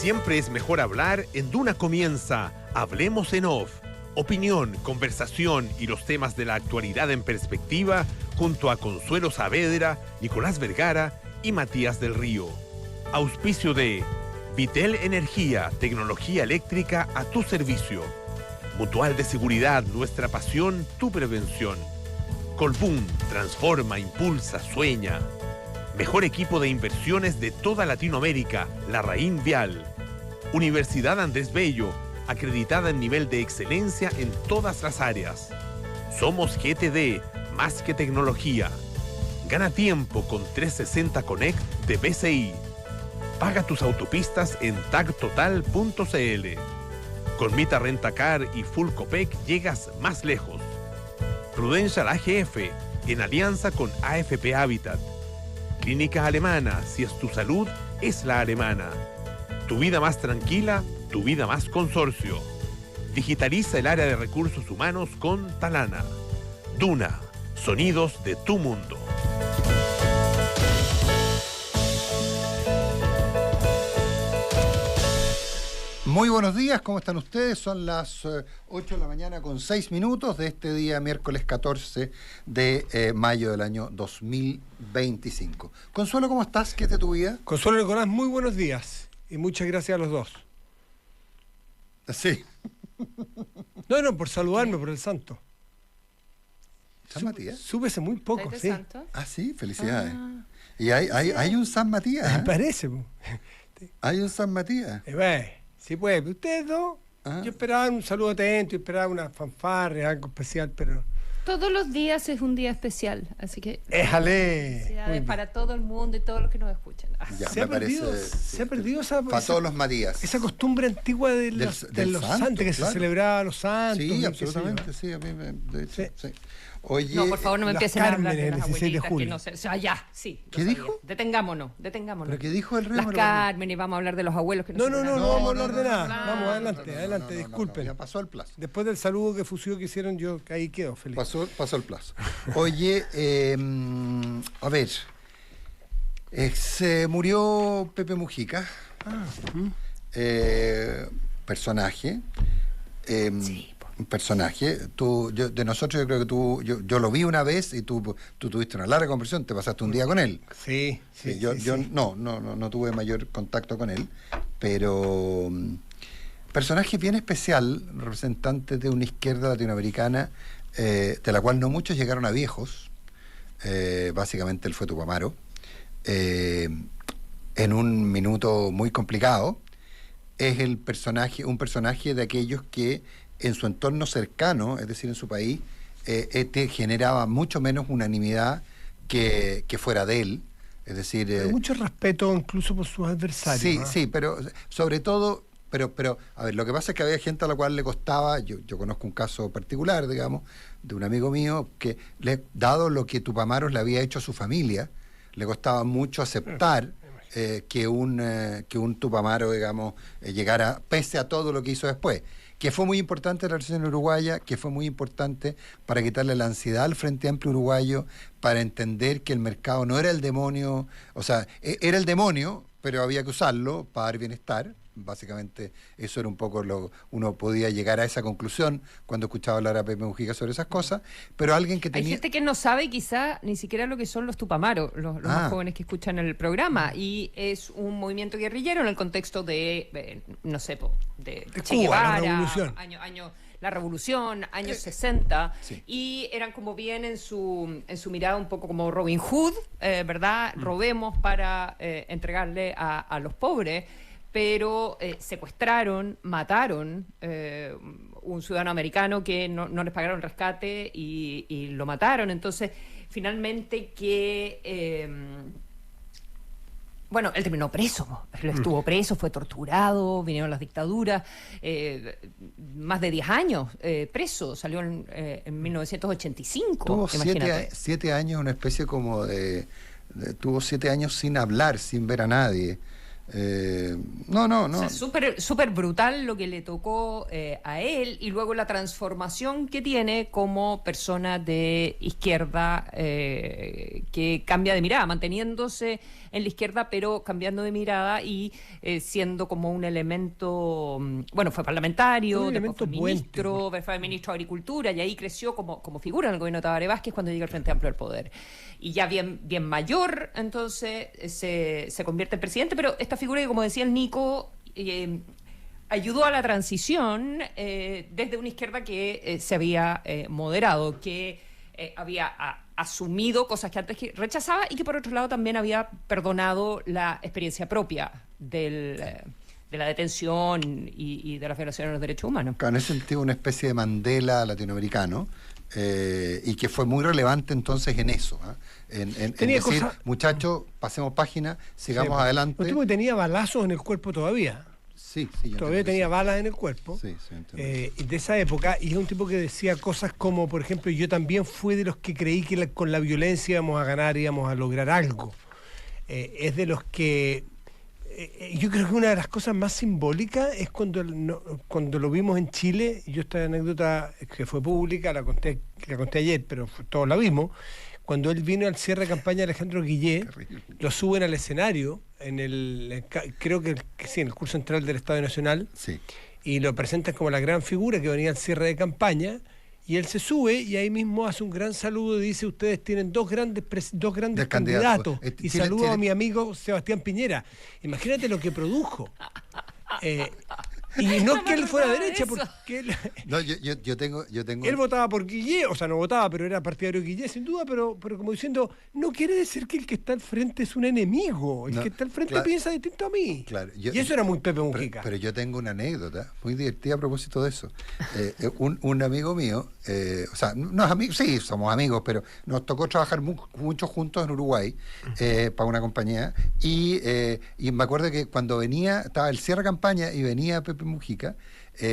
Siempre es mejor hablar. En Duna comienza Hablemos en Off. Opinión, conversación y los temas de la actualidad en perspectiva junto a Consuelo Saavedra, Nicolás Vergara y Matías del Río. Auspicio de Vitel Energía, tecnología eléctrica a tu servicio. Mutual de Seguridad, nuestra pasión, tu prevención. Colbún, transforma, impulsa, sueña. Mejor equipo de inversiones de toda Latinoamérica, Larraín Vial. Universidad Andrés Bello, acreditada en nivel de excelencia en todas las áreas. Somos GTD, más que tecnología. Gana tiempo con 360 Connect de BCI. Paga tus autopistas en tagtotal.cl. Con Mita Rentacar y Full Copec llegas más lejos. Prudential AGF, en alianza con AFP Habitat. Clínica Alemana, si es tu salud, es la alemana. Tu vida más tranquila, tu vida más consorcio. Digitaliza el área de recursos humanos con Talana. Duna, sonidos de tu mundo. Muy buenos días, ¿cómo están ustedes? Son las 8 de la mañana con 6 minutos de este día, miércoles 14 de mayo del año 2025. Consuelo, ¿cómo estás? ¿Qué es de tu vida? Consuelo, Nicolás, muy buenos días y muchas gracias a los dos. Sí. No, por saludarme, por el santo. ¿San Matías? Supe hace muy poco, sí. Santo? Ah, sí, felicidades. ¿Y hay un San Matías? Me parece. Po. ¿Hay un San Matías? Sí puede, ustedes dos, yo esperaba un saludo atento, esperaba una fanfarria, algo especial, pero... Todos los días es un día especial, así que... ¡Éjale! Felicidades para todo el mundo y todos los que nos escuchan. Ya, Se ha perdido esa... Para todos los Matías. Esa costumbre antigua de los santos, que claro. se celebraba a los santos. Sí, absolutamente, sí, a mí de hecho, sí. Oye, No, por favor, no me empiecen a hablar de Cármenes, las el 16 de abuelitas julio. que no sé. O sea, ya, sí. ¿Qué dijo? Detengámonos. ¿Pero qué dijo el rey? Las Carmen, y vamos a hablar de los abuelos que No vamos a hablar de nada. no, Vamos, no, adelante, disculpen. Ya pasó el plazo. Después del saludo que fusivo que hicieron, yo ahí quedo feliz. Pasó el plazo. Oye, a ver, se murió Pepe Mujica, personaje. Sí. Un personaje. De nosotros yo creo que yo lo vi una vez y tú tuviste una larga conversación, te pasaste un día con él. Sí. Yo no tuve mayor contacto con él, pero personaje bien especial, representante de una izquierda latinoamericana de la cual no muchos llegaron a viejos. Básicamente él fue Tupamaro, en un minuto muy complicado. Es un personaje de aquellos que en su entorno cercano, es decir, en su país, generaba mucho menos unanimidad que fuera de él. Es decir... mucho respeto incluso por sus adversarios. Sí, pero sobre todo... Pero, a ver, lo que pasa es que había gente a la cual le costaba, yo conozco un caso particular, digamos, de un amigo mío, que dado lo que Tupamaros le había hecho a su familia, le costaba mucho aceptar que un Tupamaro, digamos, llegara, pese a todo lo que hizo después. Que fue muy importante la relación uruguaya, que fue muy importante para quitarle la ansiedad al Frente Amplio uruguayo, para entender que el mercado no era el demonio, o sea, era el demonio, pero había que usarlo para dar bienestar. Básicamente eso era un poco uno podía llegar a esa conclusión cuando escuchaba hablar a Pepe Mujica sobre esas cosas, pero alguien que tenía... Hay gente que no sabe quizá ni siquiera lo que son los Tupamaros, los más jóvenes que escuchan el programa, y es un movimiento guerrillero en el contexto de, no sé, de Che Cuba, Guevara, la revolución. años 60, Sí. y eran como bien en su mirada un poco como Robin Hood, ¿verdad? Robemos para entregarle a los pobres, pero secuestraron, mataron un ciudadano americano que no les pagaron rescate y lo mataron. Entonces, finalmente bueno, él terminó preso, él estuvo preso, fue torturado, vinieron las dictaduras, más de 10 años preso, salió en 1985. Tuvo imagínate. 7 años, una especie como tuvo 7 años sin hablar, sin ver a nadie. No. O sea, súper brutal lo que le tocó a él, y luego la transformación que tiene como persona de izquierda, que cambia de mirada, manteniéndose en la izquierda pero cambiando de mirada y siendo como un elemento, bueno, fue parlamentario, después fue ministro, fue ministro de Agricultura, y ahí creció como figura en el gobierno de Tabaré Vázquez cuando llega el Frente Amplio al poder. Y ya bien mayor, entonces se convierte en presidente, pero esta figura que, como decía el Nico, ayudó a la transición desde una izquierda que se había moderado, que había asumido cosas que antes rechazaba, y que por otro lado también había perdonado la experiencia propia de la detención y de la violación de los derechos humanos. En ese sentido, una especie de Mandela latinoamericano, y que fue muy relevante entonces en eso, en decir, muchachos, pasemos página, sigamos adelante. Un tipo que tenía balazos en el cuerpo todavía. Sí, todavía tenía balas en el cuerpo. Sí, de esa época, y es un tipo que decía cosas como, por ejemplo, yo también fui de los que creí que con la violencia íbamos a ganar, íbamos a lograr algo. Es de los que yo creo que una de las cosas más simbólicas es cuando lo vimos en Chile. Yo, esta anécdota que fue pública, la conté ayer, pero todos la vimos. Cuando él vino al cierre de campaña de Alejandro Guillé, lo suben al escenario, creo que sí, en el curso central del Estadio Nacional, sí, y lo presentan como la gran figura que venía al cierre de campaña, y él se sube y ahí mismo hace un gran saludo y dice: ustedes tienen dos grandes candidatos, y saludo a mi amigo Sebastián Piñera. Imagínate lo que produjo. Y no es que él fuera derecha, porque él... No, yo tengo... Él votaba por Guillé, o sea, no votaba, pero era partidario de Guillé, sin duda, pero como diciendo, no quiere decir que el que está al frente es un enemigo, que está al frente piensa distinto a mí. Claro, y eso era muy Pepe Mujica. Pero yo tengo una anécdota muy divertida a propósito de eso. Un amigo mío, o sea, no es amigo, sí, somos amigos, pero nos tocó trabajar mucho juntos en Uruguay, para una compañía, y me acuerdo que cuando estaba el cierre de campaña y venía Pepe Mujica,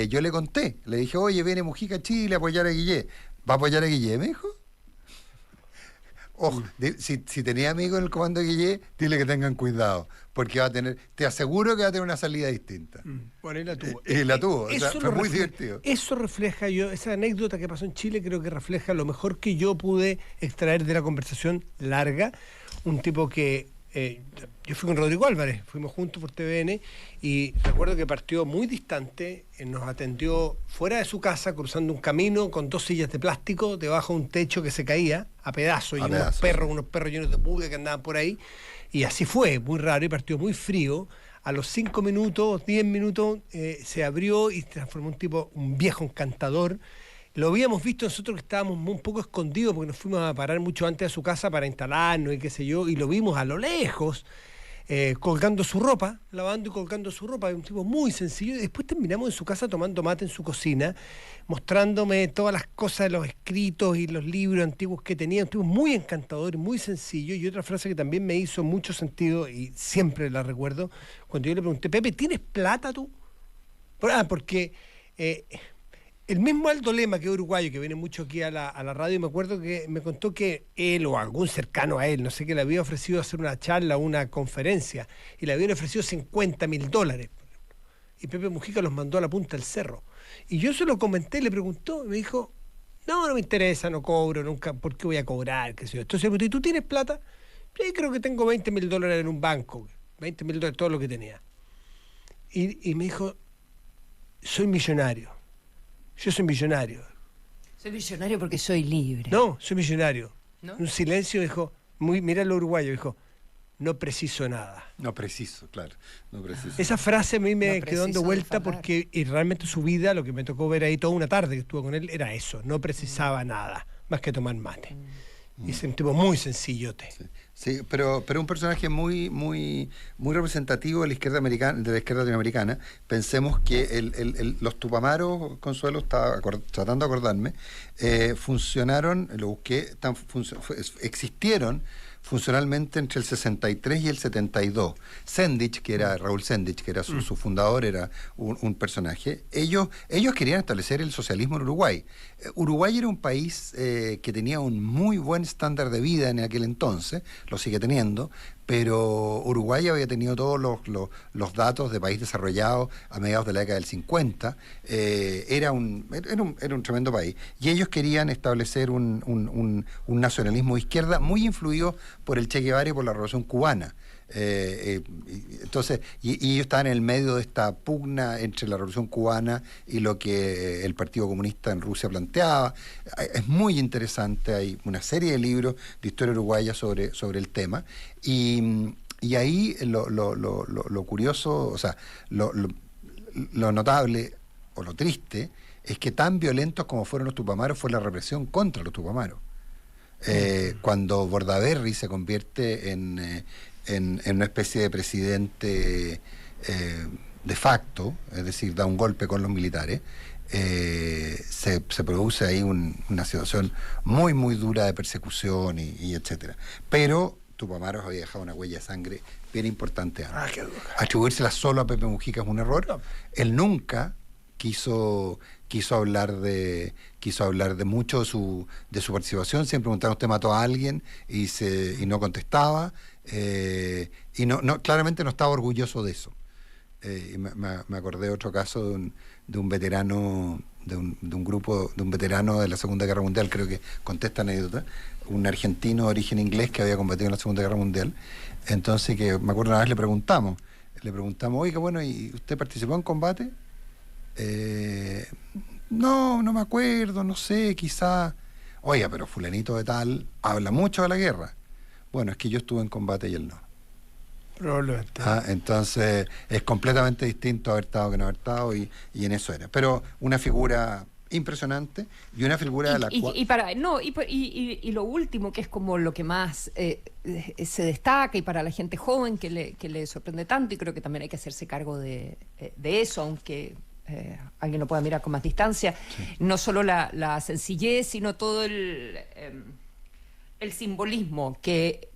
yo le conté, le dije: oye, viene Mujica a Chile a apoyar a Guillé. ¿Va a apoyar a Guillé? Me dijo. Ojo, si tenía amigos en el comando de Guillé, dile que tengan cuidado, porque te aseguro que va a tener una salida distinta. Bueno, y la tuvo. Y la tuvo, o sea, fue muy divertido. Eso refleja, esa anécdota que pasó en Chile, creo que refleja lo mejor que yo pude extraer de la conversación larga. Un tipo que... yo fui con Rodrigo Álvarez, fuimos juntos por TVN, y recuerdo que partió muy distante, nos atendió fuera de su casa, cruzando un camino con 2 sillas de plástico, debajo de un techo que se caía a pedazos, y unos perros llenos de pulgas que andaban por ahí, y así fue, muy raro, y partió muy frío. A los 5 minutos, 10 minutos, se abrió y se transformó en un viejo encantador. Lo habíamos visto nosotros, que estábamos un poco escondidos porque nos fuimos a parar mucho antes a su casa para instalarnos y qué sé yo, y lo vimos a lo lejos, colgando su ropa, lavando y colgando su ropa. Un tipo muy sencillo. Y después terminamos en su casa tomando mate en su cocina, mostrándome todas las cosas de los escritos y los libros antiguos que tenía. Un tipo muy encantador, muy sencillo. Y otra frase que también me hizo mucho sentido y siempre la recuerdo, cuando yo le pregunté: Pepe, ¿tienes plata tú? Porque... el mismo Aldo Lema, que es uruguayo, que viene mucho aquí a la radio, y me acuerdo que me contó que él o algún cercano a él, no sé qué, le había ofrecido hacer una charla o una conferencia, y le habían ofrecido $50.000. Y Pepe Mujica los mandó a la punta del cerro. Y yo se lo comenté, le preguntó, y me dijo: no me interesa, no cobro nunca, ¿por qué voy a cobrar? ¿Qué sé yo? Entonces, ¿y tú tienes plata? Sí, creo que tengo $20.000 en un banco, $20.000, todo lo que tenía. Y me dijo: soy millonario. Yo soy millonario. Soy millonario porque soy libre. No, soy millonario. ¿No? Un silencio, dijo, mira lo uruguayo, dijo: no preciso nada. No preciso, claro. No preciso. Esa frase a mí me quedó dando vuelta porque realmente su vida, lo que me tocó ver ahí toda una tarde que estuve con él, era eso. No precisaba nada, más que tomar mate. Y es un tipo muy sencillote. Sí, pero un personaje muy representativo de la izquierda americana, de la izquierda latinoamericana. Pensemos que los Tupamaros, Consuelo, estaba tratando de acordarme, funcionaron, lo busqué, existieron funcionalmente entre el 63 y el 72. Sendich, que era Raúl Sendich, que era su fundador, era un personaje. Ellos querían establecer el socialismo en Uruguay. Uruguay era un país que tenía un muy buen estándar de vida en aquel entonces, lo sigue teniendo, pero Uruguay había tenido todos los datos de país desarrollado a mediados de la década del 50. Era un tremendo país. Y ellos querían establecer un nacionalismo de izquierda muy influido por el Che Guevara y por la Revolución Cubana. Entonces, y ellos estaban en el medio de esta pugna entre la Revolución Cubana y lo que el Partido Comunista en Rusia planteaba. Es muy interesante, hay una serie de libros de historia uruguaya sobre el tema, y ahí lo curioso, o sea, lo notable o lo triste es que tan violentos como fueron los Tupamaros fue la represión contra los Tupamaros. Cuando Bordaberry se convierte en una especie de presidente de facto, es decir, da un golpe con los militares, se produce ahí una situación muy, muy dura de persecución y etcétera. Pero Tupamaros había dejado una huella de sangre bien importante antes. Atribuírsela solo a Pepe Mujica es un error. No. Él nunca quiso hablar de mucho de su participación. Siempre preguntaron: ¿usted mató a alguien? Y no contestaba. Y claramente no estaba orgulloso de eso. Me acordé de otro caso de un veterano, de un grupo, de un veterano de la Segunda Guerra Mundial, creo que contesta anécdota, un argentino de origen inglés que había combatido en la Segunda Guerra Mundial. Entonces, que me acuerdo una vez le preguntamos, oiga, bueno, ¿y usted participó en combate? No me acuerdo, no sé, quizá. Oiga, pero fulanito de tal habla mucho de la guerra. Bueno, es que yo estuve en combate y él no. Probablemente. Entonces es completamente distinto haber estado que no haber estado, y en eso era. Pero una figura impresionante y una figura de la cual... Y lo último, que es como lo que más se destaca y para la gente joven que le sorprende tanto, y creo que también hay que hacerse cargo de eso, aunque alguien lo pueda mirar con más distancia, sí. No solo la sencillez, sino todo el simbolismo que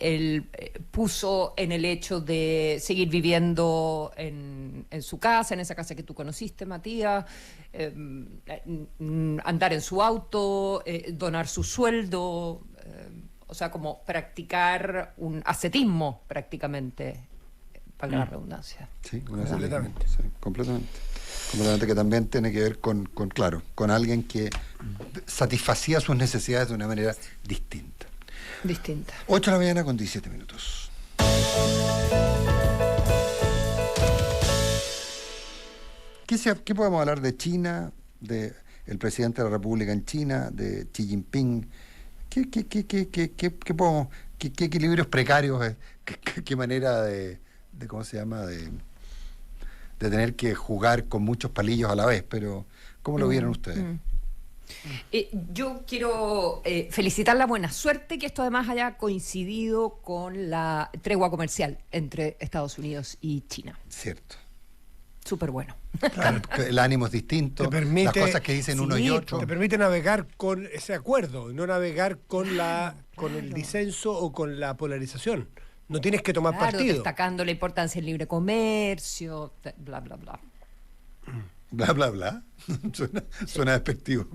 él puso en el hecho de seguir viviendo en su casa, en esa casa que tú conociste, Matías, andar en su auto, donar su sueldo, o sea, como practicar un ascetismo prácticamente, para la redundancia. Sí, completamente. Sí, completamente, que también tiene que ver con alguien que satisfacía sus necesidades de una manera distinta. 8 de la mañana con 17 minutos. ¿Qué podemos hablar de China, de el presidente de la República en China, de Xi Jinping? ¿Qué equilibrios precarios, qué manera de cómo se llama, de tener que jugar con muchos palillos a la vez? Pero ¿cómo lo vieron ustedes? Yo quiero felicitar la buena suerte que esto además haya coincidido con la tregua comercial entre Estados Unidos y China. Cierto. Súper bueno. Claro, el ánimo es distinto, las cosas que dicen uno y otro. Te permite navegar con ese acuerdo y no navegar con el disenso o con la polarización. No tienes que tomar partido. Destacando la importancia del libre comercio, bla, bla, bla. Bla, bla, bla. Suena despectivo.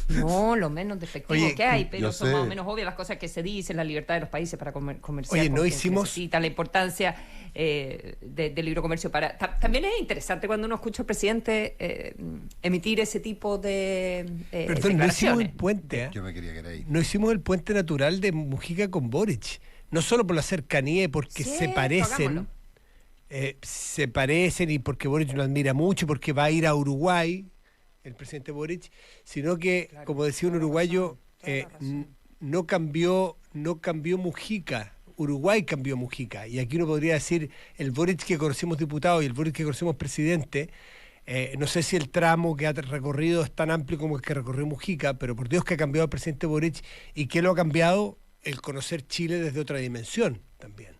No, lo menos despectivo que hay, pero son más o menos obvias las cosas que se dicen, la libertad de los países para comerciar. Oye, no hicimos... Necesita la importancia del libre comercio para... También es interesante cuando uno escucha al presidente emitir ese tipo de Perdón, no hicimos el puente. Yo me quería quedar ahí. No hicimos el puente natural de Mujica con Boric. No solo por la cercanía y porque se parecen... se parecen y porque Boric lo admira mucho, porque va a ir a Uruguay el presidente Boric, sino que, claro, como decía un uruguayo, no cambió Mujica, Uruguay cambió Mujica. Y aquí uno podría decir, el Boric que conocimos diputado y el Boric que conocimos presidente, no sé si el tramo que ha recorrido es tan amplio como el que recorrió Mujica, pero por Dios que ha cambiado el presidente Boric. ¿Y qué lo ha cambiado? El conocer Chile desde otra dimensión también.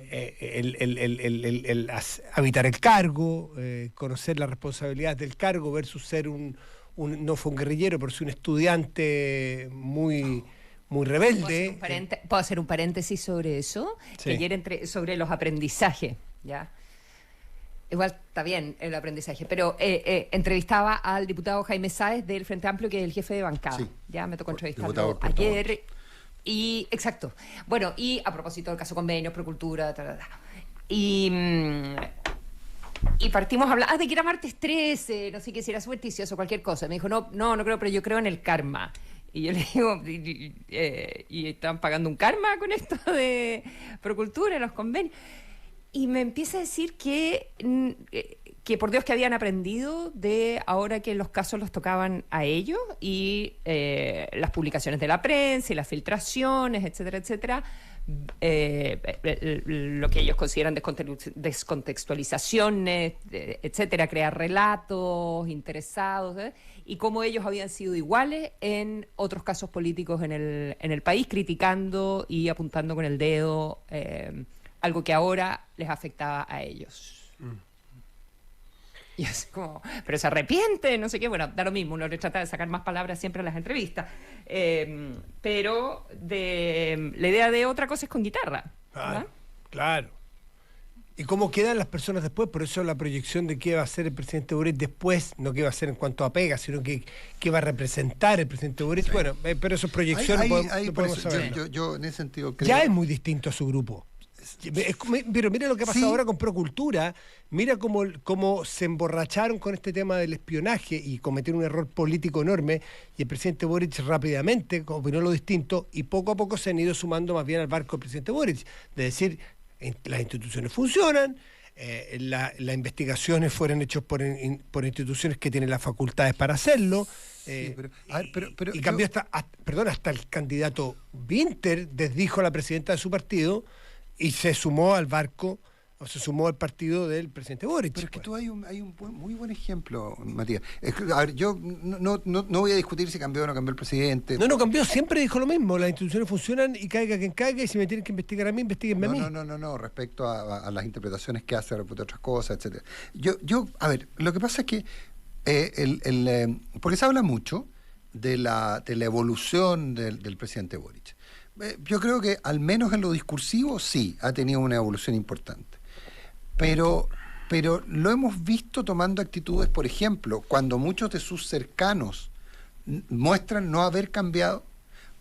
El habitar el cargo, conocer las responsabilidades del cargo versus ser no fue un guerrillero, pero sí un estudiante muy muy rebelde. ¿Puedo hacer un paréntesis sobre eso? Sí. Que ayer sobre los aprendizajes, ¿ya? Igual está bien el aprendizaje, pero entrevistaba al diputado Jaime Sáez del Frente Amplio, que es el jefe de bancada. Sí. Ya me tocó entrevistarlo Diputado por ayer. Y, exacto. Bueno, y a propósito del caso convenios, Procultura, y partimos a hablar de que era martes 13, no sé qué, si era supersticioso, cualquier cosa. Me dijo, no creo, pero yo creo en el karma. Y yo le digo, ¿y están pagando un karma con esto de Procultura, los convenios? Y me empieza a decir que por Dios que habían aprendido de ahora que los casos los tocaban a ellos y las publicaciones de la prensa y las filtraciones, etcétera, etcétera, lo que ellos consideran descontextualizaciones, etcétera, crear relatos interesados, y cómo ellos habían sido iguales en otros casos políticos en el país, criticando y apuntando con el dedo algo que ahora les afectaba a ellos. Y es como, pero se arrepiente, no sé qué. Bueno, da lo mismo, uno le trata de sacar más palabras siempre en las entrevistas. Pero la idea de otra cosa es con guitarra. Claro, claro. ¿Y cómo quedan las personas después? Por eso la proyección de qué va a hacer el presidente Boric después, no qué va a hacer en cuanto a pega, sino qué va a representar el presidente Boric. Sí. Bueno, pero eso es proyección, no podemos saberlo. Yo en ese sentido creo... Ya es muy distinto a su grupo. Pero mira lo que ha pasado ahora con Procultura, mira cómo se emborracharon con este tema del espionaje y cometieron un error político enorme, y el presidente Boric rápidamente opinó lo distinto, y poco a poco se han ido sumando más bien al barco del presidente Boric, de decir, las instituciones funcionan, las investigaciones fueron hechas por instituciones que tienen las facultades para hacerlo. Y cambió hasta el candidato Winter desdijo a la presidenta de su partido y se sumó al barco, o se sumó al partido del presidente Boric. Pero es que tú hay un muy buen ejemplo, Matías. A ver, yo no voy a discutir si cambió o no cambió el presidente. No cambió, siempre dijo lo mismo, las instituciones funcionan y caiga quien caiga, y si me tienen que investigar a mí, investíguenme a mí. No, respecto a las interpretaciones que hace respecto a otras cosas, etcétera. A ver, lo que pasa es que porque se habla mucho de la evolución del presidente Boric. Yo creo que al menos en lo discursivo sí ha tenido una evolución importante, pero lo hemos visto tomando actitudes, por ejemplo, cuando muchos de sus cercanos muestran no haber cambiado.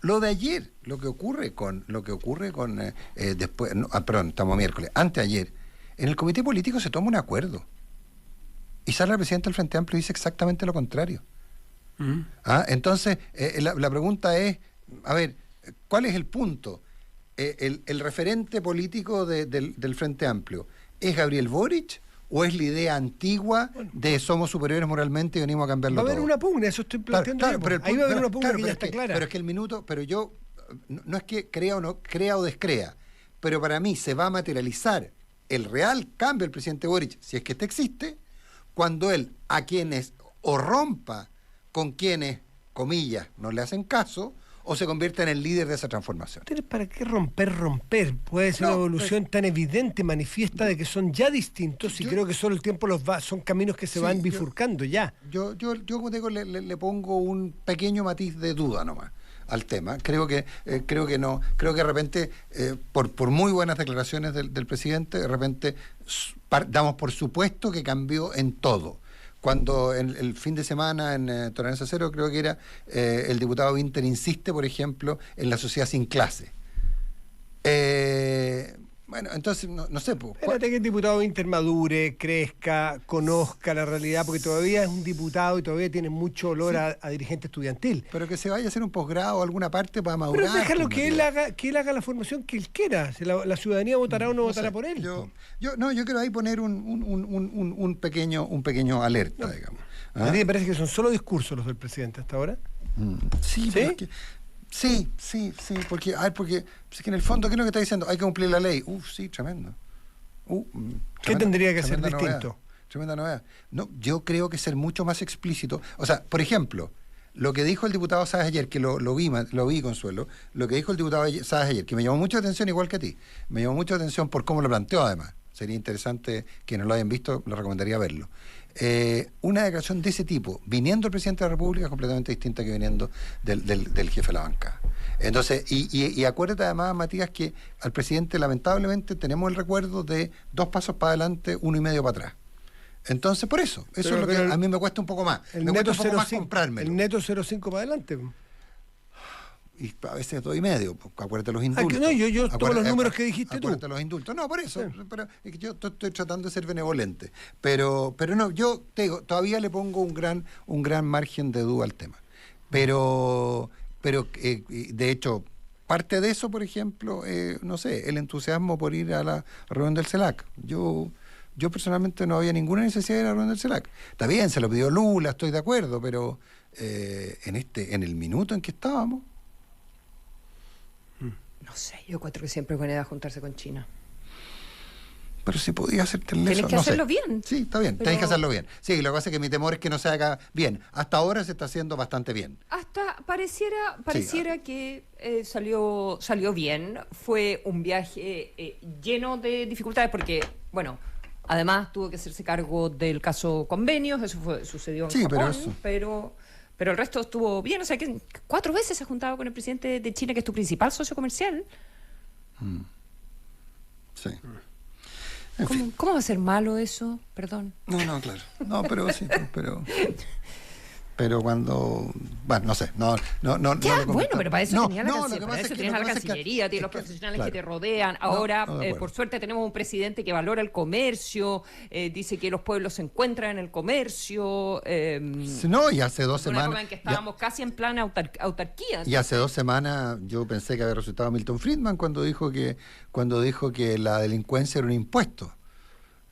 Lo de ayer, lo que ocurre con después, perdón, estamos miércoles, anteayer, en el comité político se toma un acuerdo y sale el presidente del Frente Amplio y dice exactamente lo contrario. Entonces la pregunta es, a ver, ¿cuál es el punto? ¿El referente político del Frente Amplio es Gabriel Boric o es la idea antigua de somos superiores moralmente y venimos a cambiarlo todo? Va a haber una pugna, eso estoy planteando. Claro, pero ahí va a haber una pugna que ya está clara. Pero es que el minuto, pero yo, no es que crea o descrea, pero para mí se va a materializar el real cambio del presidente Boric, si es que este existe, cuando él a quienes o rompa con quienes, comillas, no le hacen caso, o se convierte en el líder de esa transformación. ¿Para qué romper? Puede ser una evolución tan evidente, manifiesta, de que son ya distintos, y creo que solo el tiempo son caminos que se van bifurcando ya. Yo como te digo, le pongo un pequeño matiz de duda nomás al tema. Creo que de repente, por muy buenas declaraciones del presidente, de repente damos por supuesto que cambió en todo. Cuando el fin de semana en Tolerancia Cero, creo que era, el diputado Winter insiste, por ejemplo, en la sociedad sin clase. Bueno, entonces, no sé. Espérate que el diputado Winter madure, crezca, conozca la realidad, porque todavía es un diputado y todavía tiene mucho olor a dirigente estudiantil. Pero que se vaya a hacer un posgrado a alguna parte para madurar. Pero déjalo que él haga la formación que él quiera. Si la ciudadanía votará o no votará por él. Yo quiero ahí poner un pequeño alerta, digamos. ¿A ti te parece que son solo discursos los del presidente hasta ahora? Sí, porque... Sí, porque es que en el fondo, ¿qué es lo que está diciendo? Hay que cumplir la ley. Sí, tremendo. ¿Qué tendría que ser distinto? Tremenda novedad. No, yo creo que ser mucho más explícito. O sea, por ejemplo, lo que dijo el diputado Sáez ayer, que lo vi, Consuelo, lo que dijo el diputado Sáez ayer, que me llamó mucha atención, igual que a ti, me llamó mucha atención por cómo lo planteó, además. Sería interesante, quienes lo hayan visto, le recomendaría verlo. una declaración de ese tipo, viniendo el presidente de la República, es completamente distinta que viniendo del jefe de la bancada. Entonces, y acuérdate además, Matías, que al presidente lamentablemente tenemos el recuerdo de 2 pasos para adelante, 1 y medio para atrás. Entonces, por eso es lo que a mí me cuesta un poco más. El me neto cuesta un poco más comprármelo. El neto 0,5 para adelante. Y a veces 2 y medio, pues, acuérdate los indultos. No, yo todos los números que dijiste tú. Acuérdate los indultos. No, por eso, pero es que yo estoy tratando de ser benevolente. Pero no, yo te digo, todavía le pongo un gran margen de duda al tema. Pero de hecho, parte de eso, por ejemplo, no sé, el entusiasmo por ir a la reunión del CELAC. Yo personalmente no había ninguna necesidad de ir a la reunión del CELAC. Está bien, se lo pidió Lula, estoy de acuerdo, pero en el minuto en que estábamos. No sé, yo encuentro que siempre es buena idea juntarse con China. Pero si podía hacerte el leso. Tienes que hacerlo bien. Sí, está bien, tenés que hacerlo bien. Sí, lo que pasa es que mi temor es que no se haga bien. Hasta ahora se está haciendo bastante bien. Hasta pareciera que salió bien. Fue un viaje lleno de dificultades porque, bueno, además tuvo que hacerse cargo del caso convenios, eso sucedió en Japón, pero el resto estuvo bien. O sea, que 4 veces se ha juntado con el presidente de China, que es tu principal socio comercial. Sí. ¿Cómo va a ser malo eso? Perdón. No, claro. No, pero sí, pero cuando... Bueno, no sé. No bueno, pero para eso tenías la la Cancillería, tienes los profesionales que te rodean. Ahora, por suerte, tenemos un presidente que valora el comercio, dice que los pueblos se encuentran en el comercio. No, y hace 2 una semanas... época en que estábamos casi en plan autarquía. Y hace 2 semanas yo pensé que había resultado Milton Friedman cuando dijo que la delincuencia era un impuesto.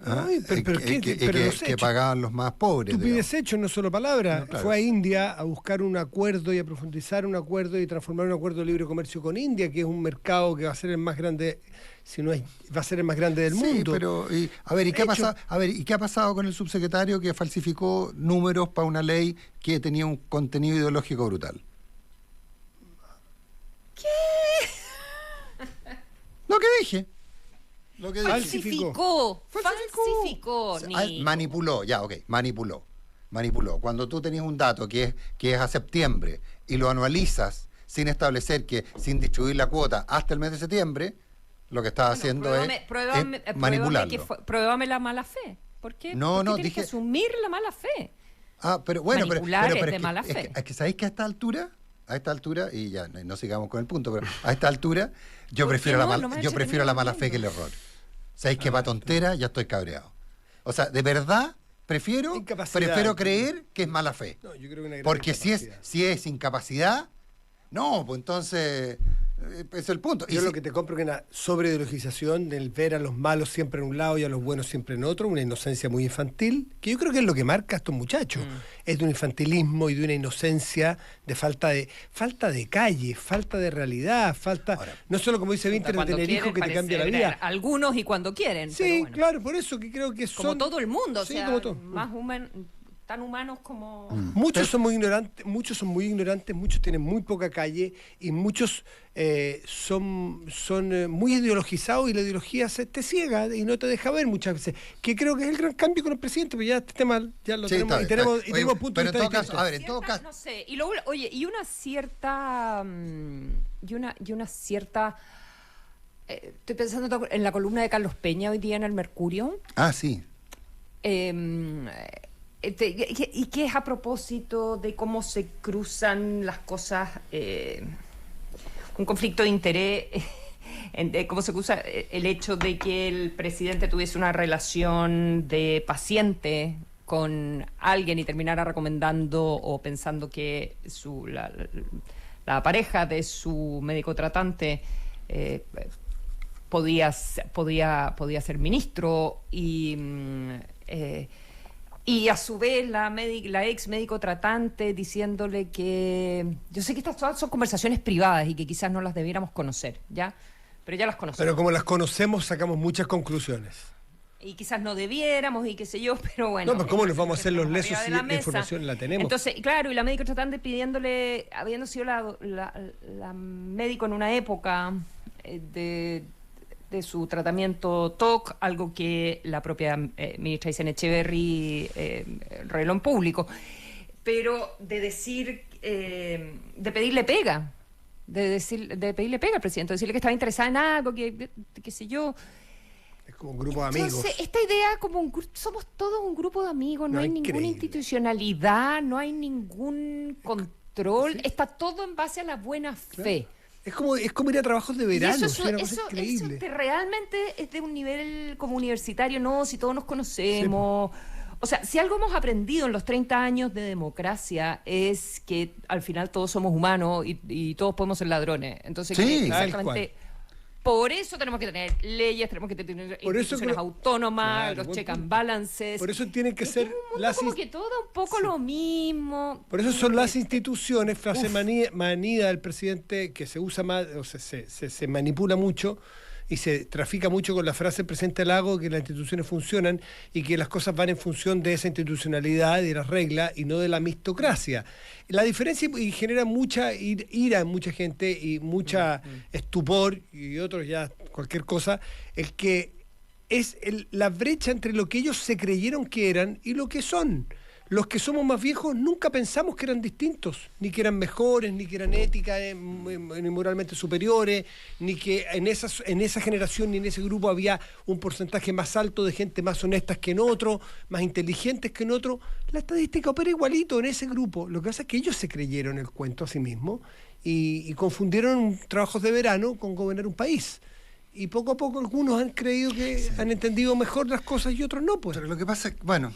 Ay, que pagaban los más pobres. Tú pides hechos, no solo palabras. No, claro. Fue a India a buscar un acuerdo y a profundizar un acuerdo y transformar un acuerdo de libre comercio con India, que es un mercado que va a ser el más grande, si no es, va a ser el más grande del mundo. Pero ¿y qué ha pasado con el subsecretario que falsificó números para una ley que tenía un contenido ideológico brutal? ¿Qué? Lo que dije. Falsificó. Manipuló. Cuando tú tenías un dato que es a septiembre y lo anualizas sin establecer sin distribuir la cuota hasta el mes de septiembre, lo que estás haciendo es manipularlo. Pruébame la mala fe. ¿Por qué? No, Porque tienes dije... que asumir la mala fe. Pero es de mala fe. Es que ¿sabéis que a esta altura, y ya no sigamos con el punto, pero a esta altura yo prefiero la mala fe que el error. ¿Sabéis que para tontera ya estoy cabreado? O sea, de verdad prefiero creer que es mala fe. No, yo creo que una gran porque si es incapacidad, no, pues entonces es el punto. Yo lo que te compro es una sobreideologización del ver a los malos siempre en un lado y a los buenos siempre en otro, una inocencia muy infantil, que yo creo que es lo que marca a estos muchachos. Es de un infantilismo y de una inocencia de falta de calle, falta de realidad, Ahora, no solo como dice Vinter de tener hijos que te cambia la vida. Algunos y cuando quieren. Sí, pero bueno. claro, por eso que creo que son... Como todo el mundo, sí, o sea, como todo. tan humanos como... Muchos son muy ignorantes, muchos tienen muy poca calle y muchos son muy ideologizados y la ideología te ciega y no te deja ver muchas veces. Que creo que es el gran cambio con el presidente, pero ya este tema ya lo tenemos y tenemos puntos de vista distintos. A ver, en todo caso... No sé, y una cierta... Y una cierta... estoy pensando en la columna de Carlos Peña hoy día en el Mercurio. Ah, sí. Y que es a propósito de cómo se cruzan las cosas, un conflicto de interés, de cómo se cruza el hecho de que el presidente tuviese una relación de paciente con alguien y terminara recomendando o pensando que la pareja de su médico tratante podía ser ministro y a su vez la ex médico tratante diciéndole que... Yo sé que estas todas son conversaciones privadas y que quizás no las debiéramos conocer, ¿ya? Pero ya las conocemos. Pero como las conocemos, sacamos muchas conclusiones. Y quizás no debiéramos y qué sé yo, pero bueno... No, pero ¿cómo nos vamos a hacer los lesos si la información la tenemos? Entonces, claro, y la médico tratante pidiéndole, habiendo sido la médico en una época de de su tratamiento TOC, algo que la propia ministra Isen Echeverry reveló en público. Pero de decir, de pedirle pega, de pedirle pega al presidente, decirle que estaba interesada en algo, que qué sé yo. Es como un grupo de amigos. Entonces, esta idea como somos todos un grupo de amigos, no hay ninguna institucionalidad, no hay ningún control, sí. Está todo en base a la buena fe. Claro. Es como ir a trabajos de verano, eso increíble. Eso realmente es de un nivel como universitario, no, si todos nos conocemos. Sí. O sea, si algo hemos aprendido en los 30 años de democracia es que al final todos somos humanos y todos podemos ser ladrones. Entonces, sí, exactamente. Por eso tenemos que tener leyes, tenemos que tener instituciones autónomas, los check and balances. Por eso tienen que ser las como que todo un poco lo mismo. Por eso son las instituciones, frase manida del presidente que se usa más, o sea, se manipula mucho y se trafica mucho con la frase del presidente Lago, que las instituciones funcionan y que las cosas van en función de esa institucionalidad y de las reglas y no de la mistocracia. La diferencia, y genera mucha ira en mucha gente y mucha estupor y otros ya cualquier cosa, el que es la brecha entre lo que ellos se creyeron que eran y lo que son. Los que somos más viejos nunca pensamos que eran distintos, ni que eran mejores, ni que eran ética ni moralmente superiores, ni que en esa generación ni en ese grupo había un porcentaje más alto de gente más honestas que en otro, más inteligentes que en otro. La estadística opera igualito en ese grupo. Lo que pasa es que ellos se creyeron el cuento a sí mismos y confundieron trabajos de verano con gobernar un país. Y poco a poco algunos han creído que han entendido mejor las cosas y otros no, pues. Pero lo que pasa es, bueno,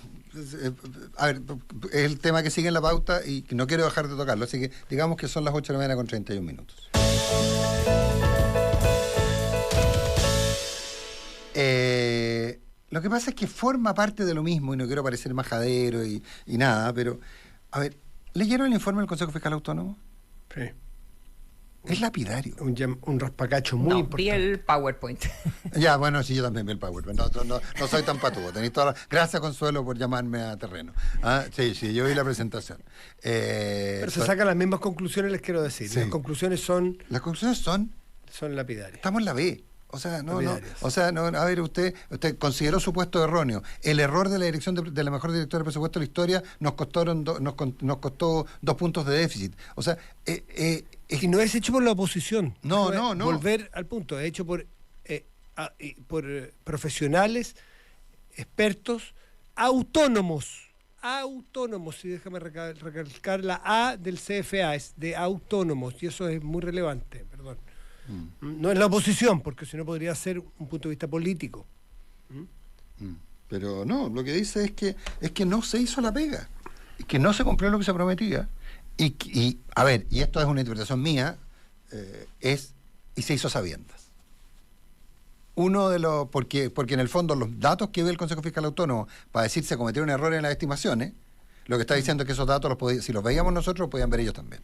a ver, es el tema que sigue en la pauta y no quiero dejar de tocarlo, así que digamos que son las 8 de la mañana con 31 minutos. Lo que pasa es que forma parte de lo mismo, y no quiero parecer majadero y nada, pero, a ver, ¿leyeron el informe del Consejo Fiscal Autónomo? Sí. Es lapidario. Un raspacacho muy importante. Vi el PowerPoint. Ya, bueno, sí, yo también vi el PowerPoint. No soy tan patudo. Gracias, Consuelo, por llamarme a terreno. Sí, yo vi la presentación. Pero se sacan las mismas conclusiones, les quiero decir. Sí. Las conclusiones son lapidarias. Estamos en la B. O sea, a ver, usted consideró su puesto erróneo. El error de la dirección de la mejor directora de presupuesto de la historia nos costó 2 puntos de déficit. O sea, y no es hecho por la oposición. No. Volver al punto, es hecho por profesionales, expertos, autónomos, y déjame recalcar la A del CFA, es de autónomos, y eso es muy relevante, perdón. No es la oposición, porque si no podría ser un punto de vista político. Pero no, lo que dice es que no se hizo la pega, que no se cumplió lo que se prometía. Y a ver, y esto es una interpretación mía, y se hizo a sabiendas. Porque en el fondo los datos que ve el Consejo Fiscal Autónomo para decir se cometieron errores en las estimaciones, lo que está diciendo es que esos datos si los veíamos nosotros, los podían ver ellos también.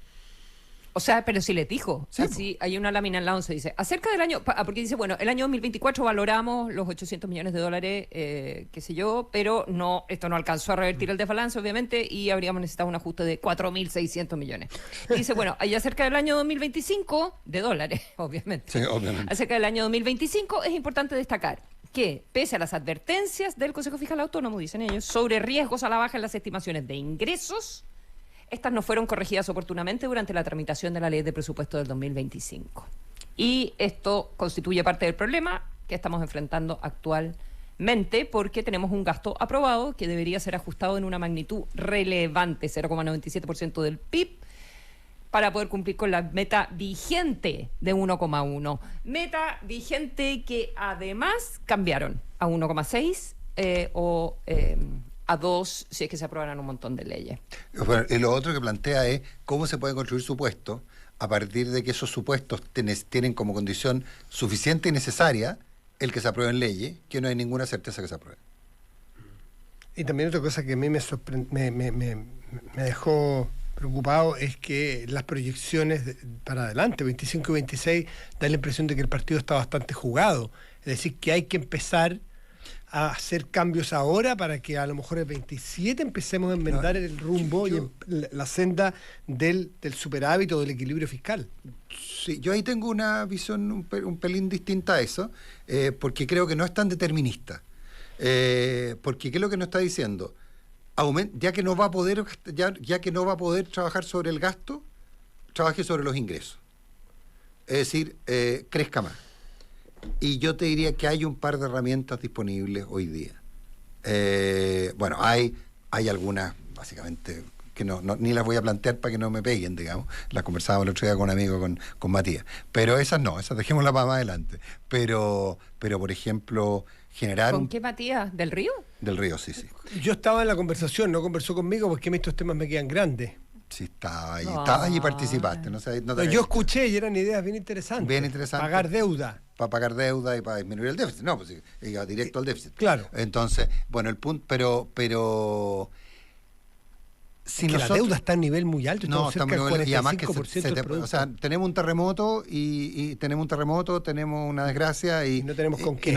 O sea, pero si les dijo, sí, así, hay una lámina en la 11, dice, acerca del año, porque dice, bueno, el año 2024 valoramos los $800 millones, qué sé yo, pero esto no alcanzó a revertir el desbalance, obviamente, y habríamos necesitado un ajuste de 4.600 millones. Y dice, bueno, y acerca del año 2025, de dólares, obviamente. Sí, obviamente. Acerca del año 2025 es importante destacar que, pese a las advertencias del Consejo Fiscal Autónomo, dicen ellos, sobre riesgos a la baja en las estimaciones de ingresos, estas no fueron corregidas oportunamente durante la tramitación de la ley de presupuesto del 2025. Y esto constituye parte del problema que estamos enfrentando actualmente, porque tenemos un gasto aprobado que debería ser ajustado en una magnitud relevante, 0,97% del PIB, para poder cumplir con la meta vigente de 1,1. Meta vigente que además cambiaron a 1,6 a 2 si es que se aprueban un montón de leyes. Bueno, y lo otro que plantea es cómo se puede construir supuestos a partir de que esos supuestos tienen como condición suficiente y necesaria el que se aprueben leyes, que no hay ninguna certeza que se aprueben. Y también otra cosa que a mí me dejó preocupado es que las proyecciones para adelante, 25 y 26, da la impresión de que el partido está bastante jugado. Es decir, que hay que empezar a hacer cambios ahora para que a lo mejor el 27 empecemos a enmendar el rumbo y la senda del superávit o del equilibrio fiscal. Sí, yo ahí tengo una visión un pelín distinta a eso, porque creo que no es tan determinista. Porque ¿qué es lo que nos está diciendo? Ya que no va a poder trabajar sobre el gasto, trabaje sobre los ingresos. Es decir, crezca más. Y yo te diría que hay un par de herramientas disponibles hoy día. Bueno, hay algunas, básicamente, que ni las voy a plantear para que no me peguen, digamos. Las conversábamos el otro día con un amigo, con Matías. Pero esas no, esas dejémoslas para más adelante. Pero por ejemplo, generar... ¿Con qué, Matías? ¿Del Río? Del Río, sí. Yo estaba en la conversación, no conversó conmigo porque a mí estos temas me quedan grandes. Sí, estaba ahí y participaste. Yo escuché y eran ideas bien interesantes. Bien interesantes. Pagar deuda. Para pagar deuda y para disminuir el déficit. No, pues iba directo al déficit. Claro. Entonces, bueno, el punto, pero si la deuda está a un nivel muy alto, no, cerca del 45% y además que del producto. o sea, tenemos un terremoto y tenemos una desgracia y no tenemos con qué.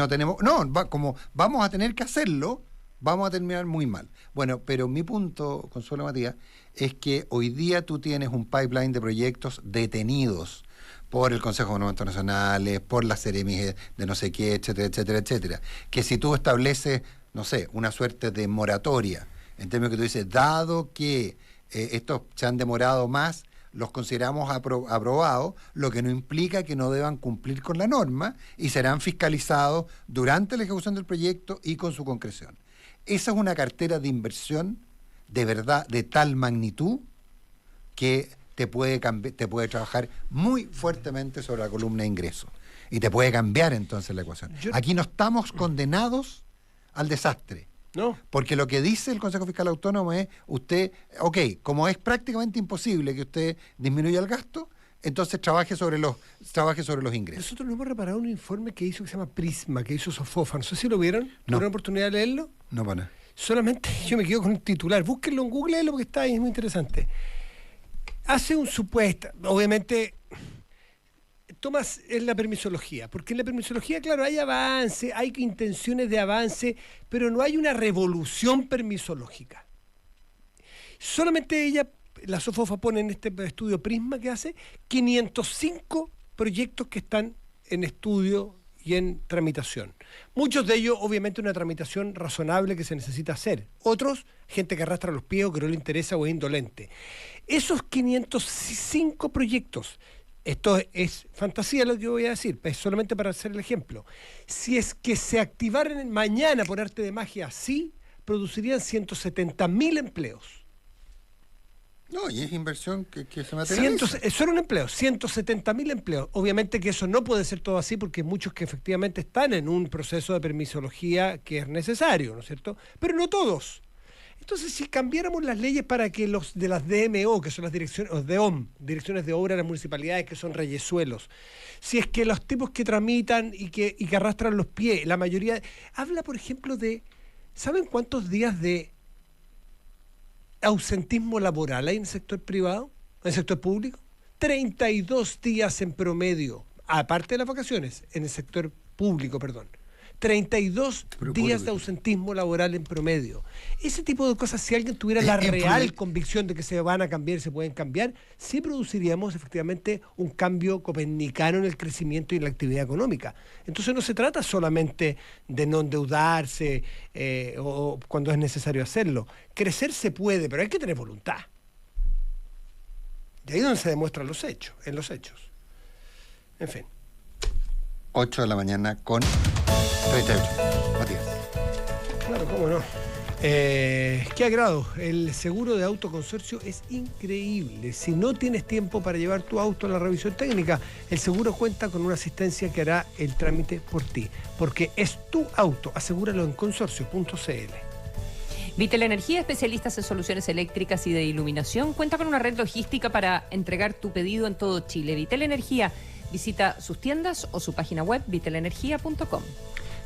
Como vamos a tener que hacerlo, vamos a terminar muy mal. Bueno, pero mi punto, Consuelo Matías, es que hoy día tú tienes un pipeline de proyectos detenidos por el Consejo de Monumentos Nacionales, por las Ceremis de no sé qué, etcétera, que si tú estableces, no sé, una suerte de moratoria, en términos que tú dices, dado que estos se han demorado más, los consideramos aprobados, lo que no implica que no deban cumplir con la norma y serán fiscalizados durante la ejecución del proyecto y con su concreción. Esa es una cartera de inversión de verdad de tal magnitud que te puede trabajar muy fuertemente sobre la columna de ingresos y te puede cambiar entonces la ecuación. Aquí no estamos condenados al desastre. No. Porque lo que dice el Consejo Fiscal Autónomo es, como es prácticamente imposible que usted disminuya el gasto, entonces trabaje sobre los ingresos. Nosotros nos hemos reparado un informe que se llama Prisma, que hizo Sofofa. No sé si lo vieron. ¿Tuvieron oportunidad de leerlo? No, para nada. Solamente yo me quedo con un titular. Búsquenlo en Google, lo que está ahí, es muy interesante. Hace un supuesto, obviamente, tomas en la permisología, porque en la permisología, claro, hay avance, hay intenciones de avance, pero no hay una revolución permisológica. Solamente la Sofofa pone en este estudio Prisma que hace 505 proyectos que están en estudio y en tramitación. Muchos de ellos, obviamente, una tramitación razonable que se necesita hacer. Otros, gente que arrastra los pies o que no le interesa o es indolente. Esos 505 proyectos, esto es fantasía lo que voy a decir, es solamente para hacer el ejemplo. Si es que se activaran mañana por arte de magia así, producirían 170.000 empleos. No, y es inversión que se materializa. Son un empleo, 170.000 empleos. Obviamente que eso no puede ser todo así porque hay muchos que efectivamente están en un proceso de permisología que es necesario, ¿no es cierto? Pero no todos. Entonces, si cambiáramos las leyes para que los de las DMO, que son las direcciones, o DEOM, direcciones de obra de las municipalidades, que son reyesuelos, si es que los tipos que tramitan y que arrastran los pies, la mayoría... Habla, por ejemplo, de... ¿Saben cuántos días de ausentismo laboral hay en el sector privado, en el sector público? 32 días en promedio, aparte de las vacaciones, en el sector público, perdón. 32 días de ausentismo laboral en promedio. Ese tipo de cosas, si alguien tuviera la real convicción de que se van a cambiar y se pueden cambiar, sí produciríamos efectivamente un cambio copernicano en el crecimiento y en la actividad económica. Entonces no se trata solamente de no endeudarse o cuando es necesario hacerlo. Crecer se puede, pero hay que tener voluntad. De ahí es donde se demuestran los hechos, en los hechos. En fin. 8 de la mañana con 38. Matías. Claro, cómo no. Qué agrado. El seguro de autoconsorcio es increíble. Si no tienes tiempo para llevar tu auto a la revisión técnica, el seguro cuenta con una asistencia que hará el trámite por ti. Porque es tu auto. Asegúralo en consorcio.cl. Vitel Energía, especialistas en soluciones eléctricas y de iluminación, cuenta con una red logística para entregar tu pedido en todo Chile. Vitel Energía. Visita sus tiendas o su página web vitelenergia.com.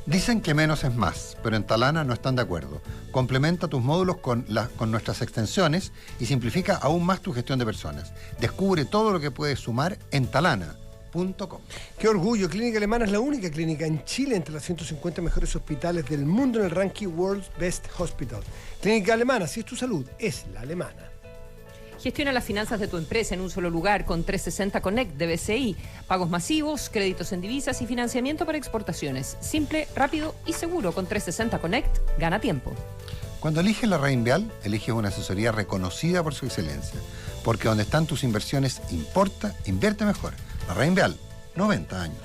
Dicen que menos es más, pero en Talana no están de acuerdo. Complementa tus módulos con nuestras extensiones y simplifica aún más tu gestión de personas. Descubre todo lo que puedes sumar en Talana. Qué orgullo. Clínica Alemana es la única clínica en Chile entre las 150 mejores hospitales del mundo en el ranking World's Best Hospital. Clínica Alemana, si es tu salud, es la alemana. Gestiona las finanzas de tu empresa en un solo lugar con 360 Connect de BCI. Pagos masivos, créditos en divisas y financiamiento para exportaciones. Simple, rápido y seguro. Con 360 Connect, gana tiempo. Cuando eliges la Reinvial, eliges una asesoría reconocida por su excelencia. Porque donde están tus inversiones importa, invierte mejor. La Reinvial, 90 años.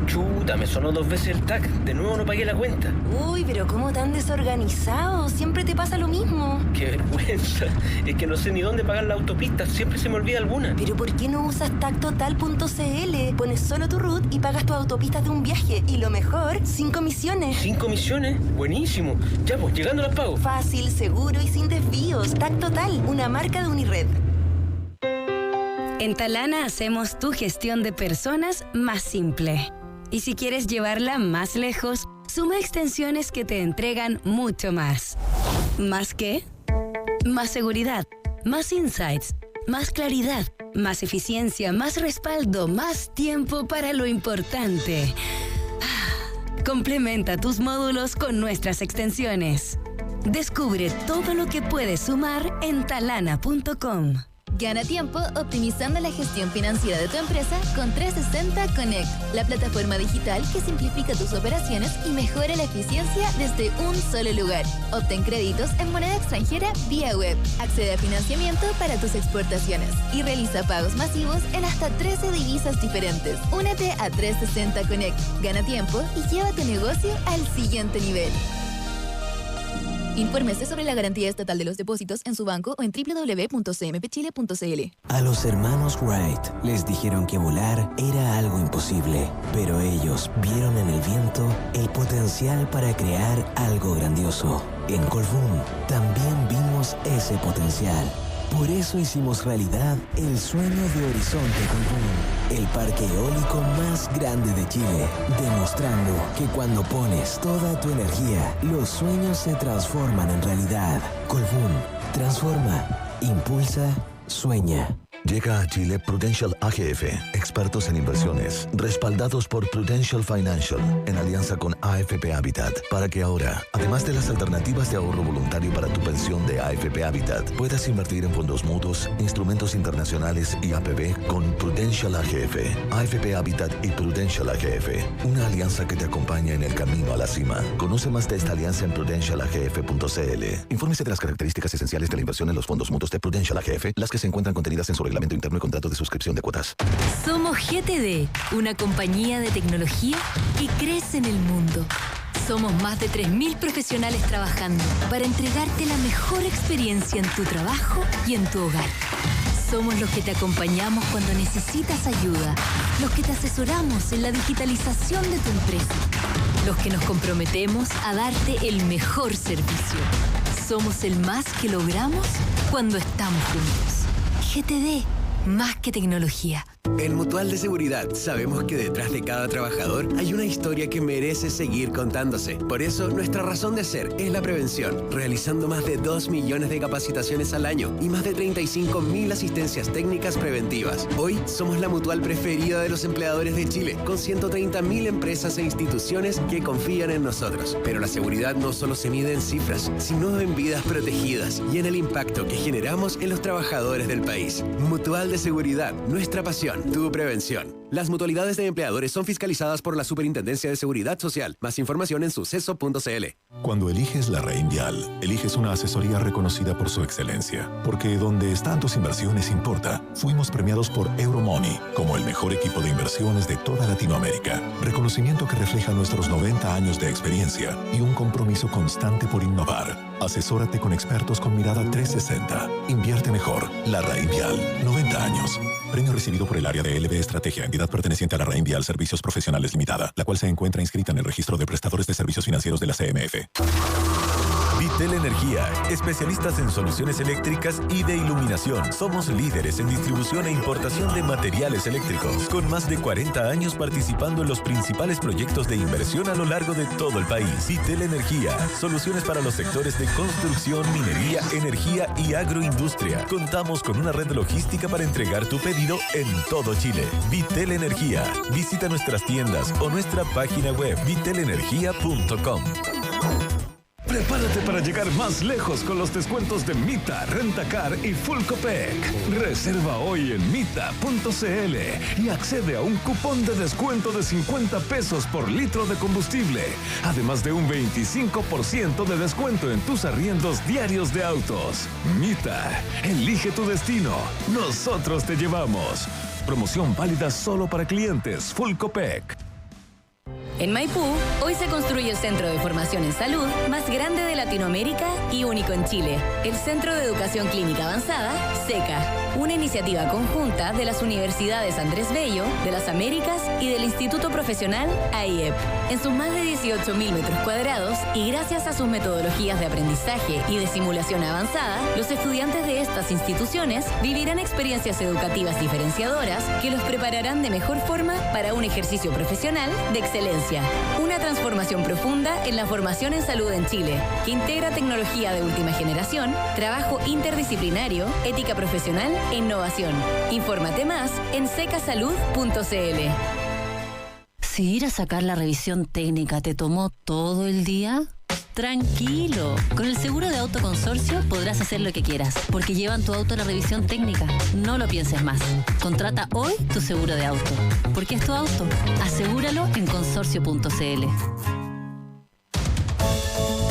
Chuta, me sonó 2 veces el TAC. De nuevo no pagué la cuenta. Uy, pero ¿cómo tan desorganizado? Siempre te pasa lo mismo. ¡Qué vergüenza! Es que no sé ni dónde pagar la autopista. Siempre se me olvida alguna. ¿Pero por qué no usas tactotal.cl? Pones solo tu root y pagas tus autopistas de un viaje. Y lo mejor, sin comisiones. ¿Sin comisiones? Buenísimo. Ya pues, llegando las pago. Fácil, seguro y sin desvíos. Tactotal, una marca de Unired. En Talana hacemos tu gestión de personas más simple. Y si quieres llevarla más lejos, suma extensiones que te entregan mucho más. ¿Más qué? Más seguridad, más insights, más claridad, más eficiencia, más respaldo, más tiempo para lo importante. Complementa tus módulos con nuestras extensiones. Descubre todo lo que puedes sumar en talana.com. Gana tiempo optimizando la gestión financiera de tu empresa con 360 Connect, la plataforma digital que simplifica tus operaciones y mejora la eficiencia desde un solo lugar. Obtén créditos en moneda extranjera vía web, accede a financiamiento para tus exportaciones y realiza pagos masivos en hasta 13 divisas diferentes. Únete a 360 Connect, gana tiempo y lleva tu negocio al siguiente nivel. Infórmese sobre la garantía estatal de los depósitos en su banco o en www.cmpchile.cl. A los hermanos Wright les dijeron que volar era algo imposible, pero ellos vieron en el viento el potencial para crear algo grandioso. En Colbún también vimos ese potencial. Por eso hicimos realidad el sueño de Horizonte Colbún, el parque eólico más grande de Chile, demostrando que cuando pones toda tu energía, los sueños se transforman en realidad. Colbún, transforma, impulsa, sueña. Llega a Chile Prudential AGF, expertos en inversiones, respaldados por Prudential Financial, en alianza con AFP Habitat, para que ahora, además de las alternativas de ahorro voluntario para tu pensión de AFP Habitat, puedas invertir en fondos mutuos, instrumentos internacionales y APB con Prudential AGF, AFP Habitat y Prudential AGF, una alianza que te acompaña en el camino a la cima. Conoce más de esta alianza en prudentialagf.cl. Infórmese de las características esenciales de la inversión en los fondos mutuos de Prudential AGF, las que se encuentran contenidas en su reglamento interno y contrato de suscripción de cuotas. Somos GTD, una compañía de tecnología que crece en el mundo. Somos más de 3.000 profesionales trabajando para entregarte la mejor experiencia en tu trabajo y en tu hogar. Somos los que te acompañamos cuando necesitas ayuda, los que te asesoramos en la digitalización de tu empresa, los que nos comprometemos a darte el mejor servicio. Somos el más que logramos cuando estamos juntos. GTD, más que tecnología. En Mutual de Seguridad sabemos que detrás de cada trabajador hay una historia que merece seguir contándose. Por eso, nuestra razón de ser es la prevención, realizando más de 2 millones de capacitaciones al año y más de 35.000 asistencias técnicas preventivas. Hoy somos la mutual preferida de los empleadores de Chile, con 130.000 empresas e instituciones que confían en nosotros. Pero la seguridad no solo se mide en cifras, sino en vidas protegidas y en el impacto que generamos en los trabajadores del país. Mutual de Seguridad, nuestra pasión. Tu prevención. Las mutualidades de empleadores son fiscalizadas por la Superintendencia de Seguridad Social. Más información en suceso.cl. Cuando eliges la Reinvial, eliges una asesoría reconocida por su excelencia. Porque donde están tus inversiones importa. Fuimos premiados por Euromoney como el mejor equipo de inversiones de toda Latinoamérica. Reconocimiento que refleja nuestros 90 años de experiencia y un compromiso constante por innovar. Asesórate con expertos con mirada 360. Invierte mejor. La Reinvial. 90 años. Premio recibido por el área de LB Estrategia, entidad perteneciente a la Reinvial Servicios Profesionales Limitada, la cual se encuentra inscrita en el registro de prestadores de servicios financieros de la CMF. Vitel Energía, especialistas en soluciones eléctricas y de iluminación. Somos líderes en distribución e importación de materiales eléctricos, con más de 40 años participando en los principales proyectos de inversión a lo largo de todo el país. Vitel Energía, soluciones para los sectores de construcción, minería, energía y agroindustria. Contamos con una red logística para entregar tu pedido en todo Chile. Vitel Energía. Visita nuestras tiendas o nuestra página web vitelenergia.com. Prepárate para llegar más lejos con los descuentos de Mita, Rentacar y Full Copec. Reserva hoy en mita.cl y accede a un cupón de descuento de 50 pesos por litro de combustible, además de un 25% de descuento en tus arriendos diarios de autos. Mita, elige tu destino. Nosotros te llevamos. Promoción válida solo para clientes Full Copec. En Maipú, hoy se construye el Centro de Formación en Salud más grande de Latinoamérica y único en Chile. El Centro de Educación Clínica Avanzada, SECA, una iniciativa conjunta de las universidades Andrés Bello, de las Américas y del Instituto Profesional AIEP. En sus más de 18.000 metros cuadrados y gracias a sus metodologías de aprendizaje y de simulación avanzada, los estudiantes de estas instituciones vivirán experiencias educativas diferenciadoras que los prepararán de mejor forma para un ejercicio profesional de excelencia. Una transformación profunda en la formación en salud en Chile, que integra tecnología de última generación, trabajo interdisciplinario, ética profesional e innovación. Infórmate más en secasalud.cl. Si ir a sacar la revisión técnica te tomó todo el día, tranquilo. Con el seguro de auto consorcio podrás hacer lo que quieras, porque llevan tu auto a la revisión técnica. No lo pienses más. Contrata hoy tu seguro de auto. Porque es tu auto. Asegúralo en consorcio.cl.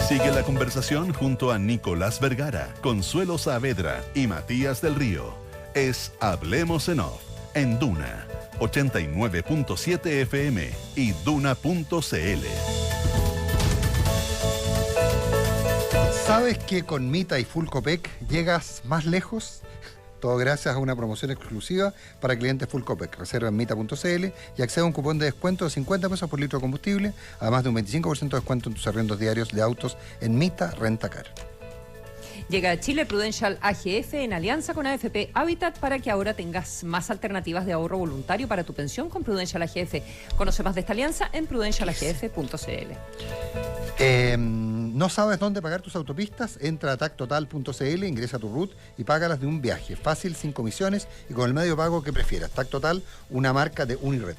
Sigue la conversación junto a Nicolás Vergara, Consuelo Saavedra y Matías del Río. Es Hablemos en Off, en Duna 89.7 FM y Duna.cl. ¿Sabes que con Mita y Full Copec llegas más lejos? Todo gracias a una promoción exclusiva para clientes Full Copec. Reserva en mita.cl y accede a un cupón de descuento de 50 pesos por litro de combustible, además de un 25% de descuento en tus arriendos diarios de autos en Mita Rentacar. Llega a Chile Prudential AGF en alianza con AFP Habitat para que ahora tengas más alternativas de ahorro voluntario para tu pensión con Prudential AGF. Conoce más de esta alianza en prudentialagf.cl. ¿No sabes dónde pagar tus autopistas? Entra a tactotal.cl, ingresa tu RUT y págalas de un viaje. Fácil, sin comisiones y con el medio de pago que prefieras. TacTotal, una marca de Unired.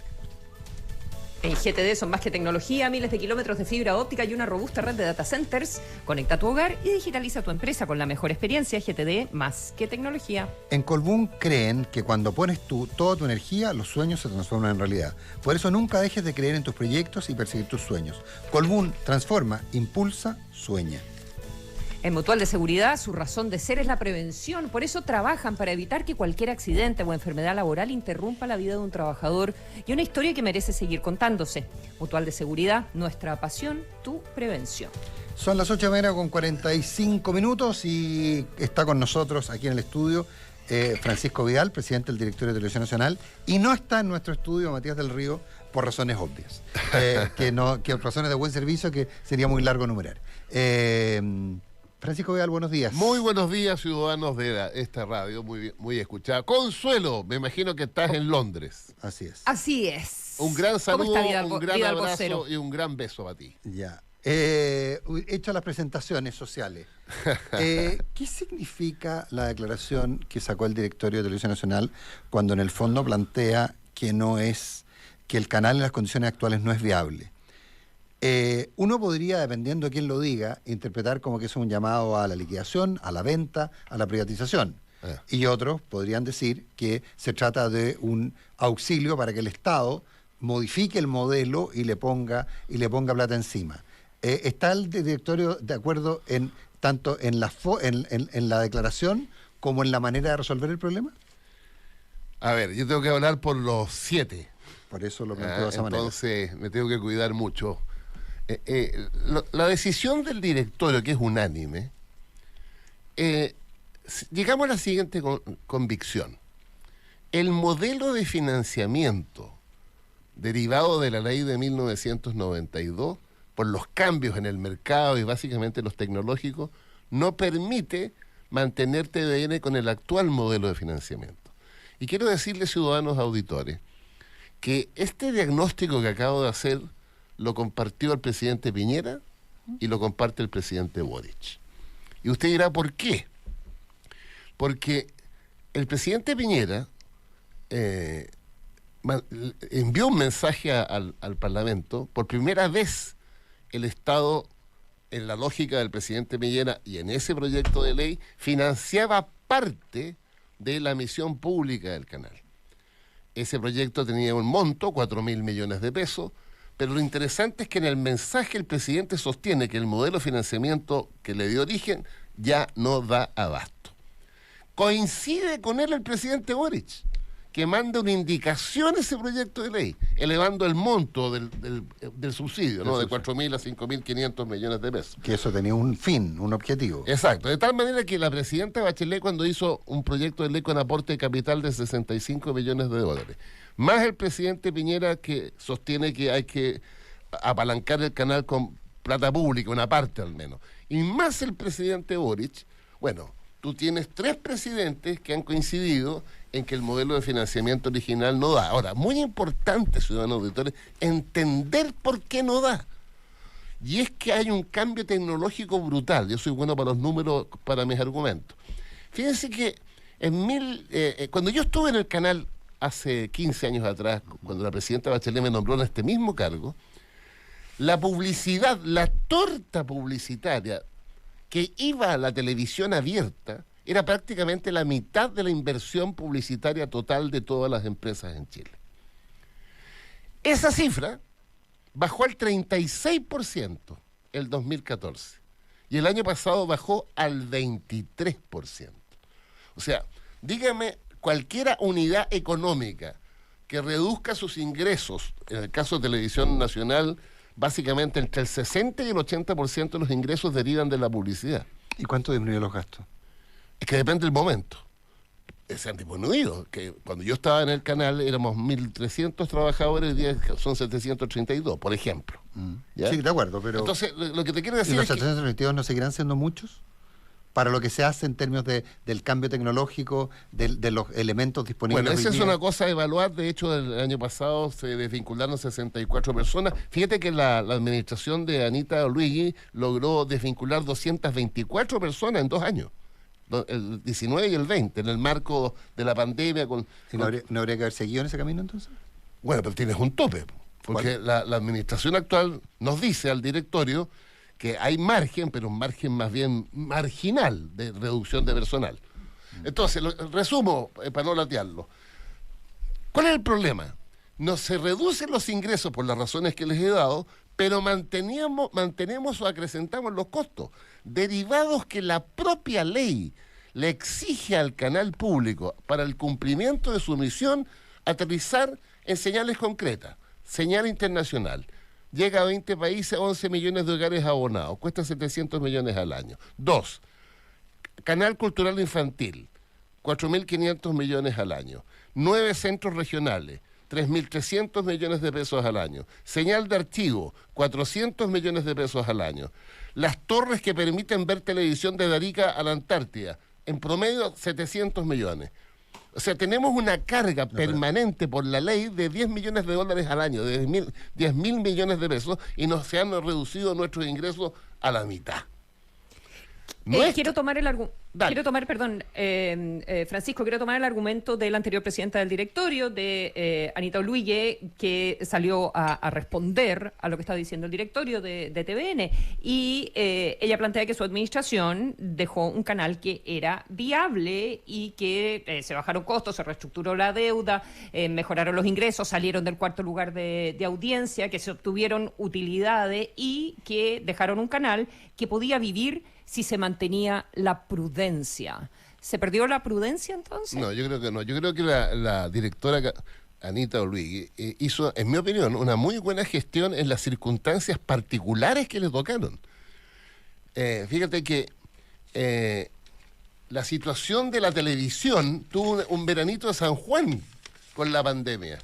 En GTD son más que tecnología, miles de kilómetros de fibra óptica y una robusta red de data centers. Conecta tu hogar y digitaliza tu empresa con la mejor experiencia. GTD, más que tecnología. En Colbún creen que cuando pones toda tu energía, los sueños se transforman en realidad. Por eso nunca dejes de creer en tus proyectos y perseguir tus sueños. Colbún transforma, impulsa, sueña. En Mutual de Seguridad, su razón de ser es la prevención. Por eso trabajan para evitar que cualquier accidente o enfermedad laboral interrumpa la vida de un trabajador y una historia que merece seguir contándose. Mutual de Seguridad, nuestra pasión, tu prevención. Son las 8:45 y está con nosotros aquí en el estudio Francisco Vidal, presidente del Directorio de Televisión Nacional, y no está en nuestro estudio Matías del Río por razones obvias, que por razones de buen servicio que sería muy largo enumerar. Francisco Vidal, buenos días. Muy buenos días, ciudadanos de esta radio, muy escuchada. Consuelo, me imagino que estás en Londres. Así es. Así es. Un gran saludo, un gran Vidal abrazo Vocero? y un gran beso para ti. Ya. Hecho las presentaciones sociales, ¿qué significa la declaración que sacó el Directorio de Televisión Nacional cuando en el fondo plantea que el canal en las condiciones actuales no es viable? Uno podría, dependiendo de quién lo diga, interpretar como que es un llamado a la liquidación, a la venta, a la privatización. Y otros podrían decir que se trata de un auxilio para que el Estado modifique el modelo y le ponga plata encima. ¿Está el directorio de acuerdo tanto en la declaración como en la manera de resolver el problema? A ver, yo tengo que hablar por los 7. Por eso lo planteo de esa manera. Entonces me tengo que cuidar mucho. La decisión del directorio, que es unánime, llegamos a la siguiente convicción. El modelo de financiamiento derivado de la ley de 1992 por los cambios en el mercado y básicamente los tecnológicos, no permite mantener TVN con el actual modelo de financiamiento. Y quiero decirles, ciudadanos auditores, que este diagnóstico que acabo de hacer lo compartió el presidente Piñera y lo comparte el presidente Boric. Y usted dirá, ¿por qué? Porque el presidente Piñera envió un mensaje al Parlamento. Por primera vez el Estado, en la lógica del presidente Piñera y en ese proyecto de ley, financiaba parte de la misión pública del canal. Ese proyecto tenía un monto, 4.000 millones de pesos, pero lo interesante es que en el mensaje el presidente sostiene que el modelo de financiamiento que le dio origen ya no da abasto. Coincide con él el presidente Boric, que manda una indicación a ese proyecto de ley, elevando el monto del subsidio, ¿no? De 4.000 a 5.500 millones de pesos. Que eso tenía un fin, un objetivo. Exacto, de tal manera que la presidenta Bachelet, cuando hizo un proyecto de ley con aporte de capital de 65 millones de dólares, más el presidente Piñera, que sostiene que hay que apalancar el canal con plata pública, una parte al menos, y más el presidente Boric, bueno, tú tienes 3 presidentes que han coincidido en que el modelo de financiamiento original no da. Ahora, muy importante, ciudadanos auditores, entender por qué no da. Y es que hay un cambio tecnológico brutal. Yo soy bueno para los números, para mis argumentos. Fíjense que cuando yo estuve en el canal hace 15 años atrás, cuando la presidenta Bachelet me nombró en este mismo cargo, la publicidad, la torta publicitaria que iba a la televisión abierta era prácticamente la mitad de la inversión publicitaria total de todas las empresas en Chile. Esa cifra bajó al 36% el 2014 y el año pasado bajó al 23%. O sea, dígame cualquier unidad económica que reduzca sus ingresos, en el caso de Televisión Nacional, básicamente entre el 60 y el 80% de los ingresos derivan de la publicidad. ¿Y cuánto disminuyó los gastos? Es que depende del momento. Se han disminuido. Que cuando yo estaba en el canal éramos 1.300 trabajadores, hoy día son 732, por ejemplo. ¿Ya? Sí, de acuerdo, pero... Entonces, lo que te quiero decir ¿y los es que... 732 no seguirán siendo muchos? Para lo que se hace en términos del cambio tecnológico, de los elementos disponibles. Bueno, esa hoy es día. una cosa a evaluar. De hecho, el año pasado se desvincularon 64 personas. Fíjate que la administración de Anita Oluigui logró desvincular 224 personas en 2 años. El 19 y el 20, en el marco de la pandemia. ¿Y no habría que haber seguido en ese camino entonces? Bueno, pero tienes un tope. Porque la administración actual nos dice al directorio que hay margen, pero un margen más bien marginal de reducción de personal. Entonces, resumo, para no latearlo. ¿Cuál es el problema? No se reducen los ingresos por las razones que les he dado, pero mantenemos o acrecentamos los costos, derivados que la propia ley le exige al canal público para el cumplimiento de su misión aterrizar en señales concretas. Señal internacional. Llega a 20 países, 11 millones de hogares abonados, cuesta 700 millones al año. 2. Canal Cultural Infantil, 4.500 millones al año. 9 centros regionales, 3.300 millones de pesos al año. Señal de archivo, 400 millones de pesos al año. Las torres que permiten ver televisión de Arica a la Antártida, en promedio 700 millones. O sea, tenemos una carga permanente por la ley de 10 millones de dólares al año, de 10.000 millones de pesos, y se han reducido nuestros ingresos a la mitad. Quiero tomar Francisco, quiero tomar el argumento de la anterior presidenta del directorio, de Anita Oluigui, que salió a responder a lo que está diciendo el directorio de TVN. Y ella plantea que su administración dejó un canal que era viable y que se bajaron costos, se reestructuró la deuda, mejoraron los ingresos, salieron del 4º lugar de audiencia, que se obtuvieron utilidades y que dejaron un canal que podía vivir si se mantenía la prudencia. ¿Se perdió la prudencia entonces? No, yo creo que no. Yo creo que la directora Anita Oluigui hizo, en mi opinión, una muy buena gestión en las circunstancias particulares que le tocaron. Fíjate que la situación de la televisión tuvo un veranito de San Juan con la pandemia.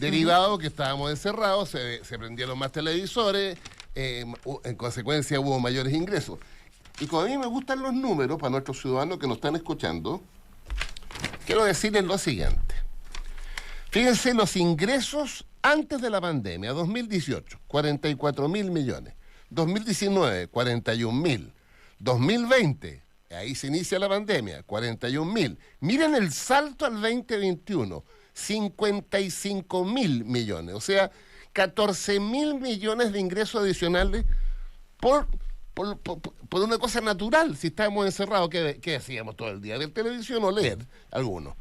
Derivado que estábamos encerrados, se prendieron más televisores, en consecuencia hubo mayores ingresos. Y como a mí me gustan los números, para nuestros ciudadanos que nos están escuchando, quiero decirles lo siguiente. Fíjense los ingresos antes de la pandemia, 2018, 44.000 millones. 2019, 41.000. 2020, ahí se inicia la pandemia, 41.000. Miren el salto al 2021, 55.000 millones. O sea, 14.000 millones de ingresos adicionales por una cosa natural. Si estábamos encerrados, ¿qué hacíamos todo el día? ¿Ver televisión o leer? Algunos.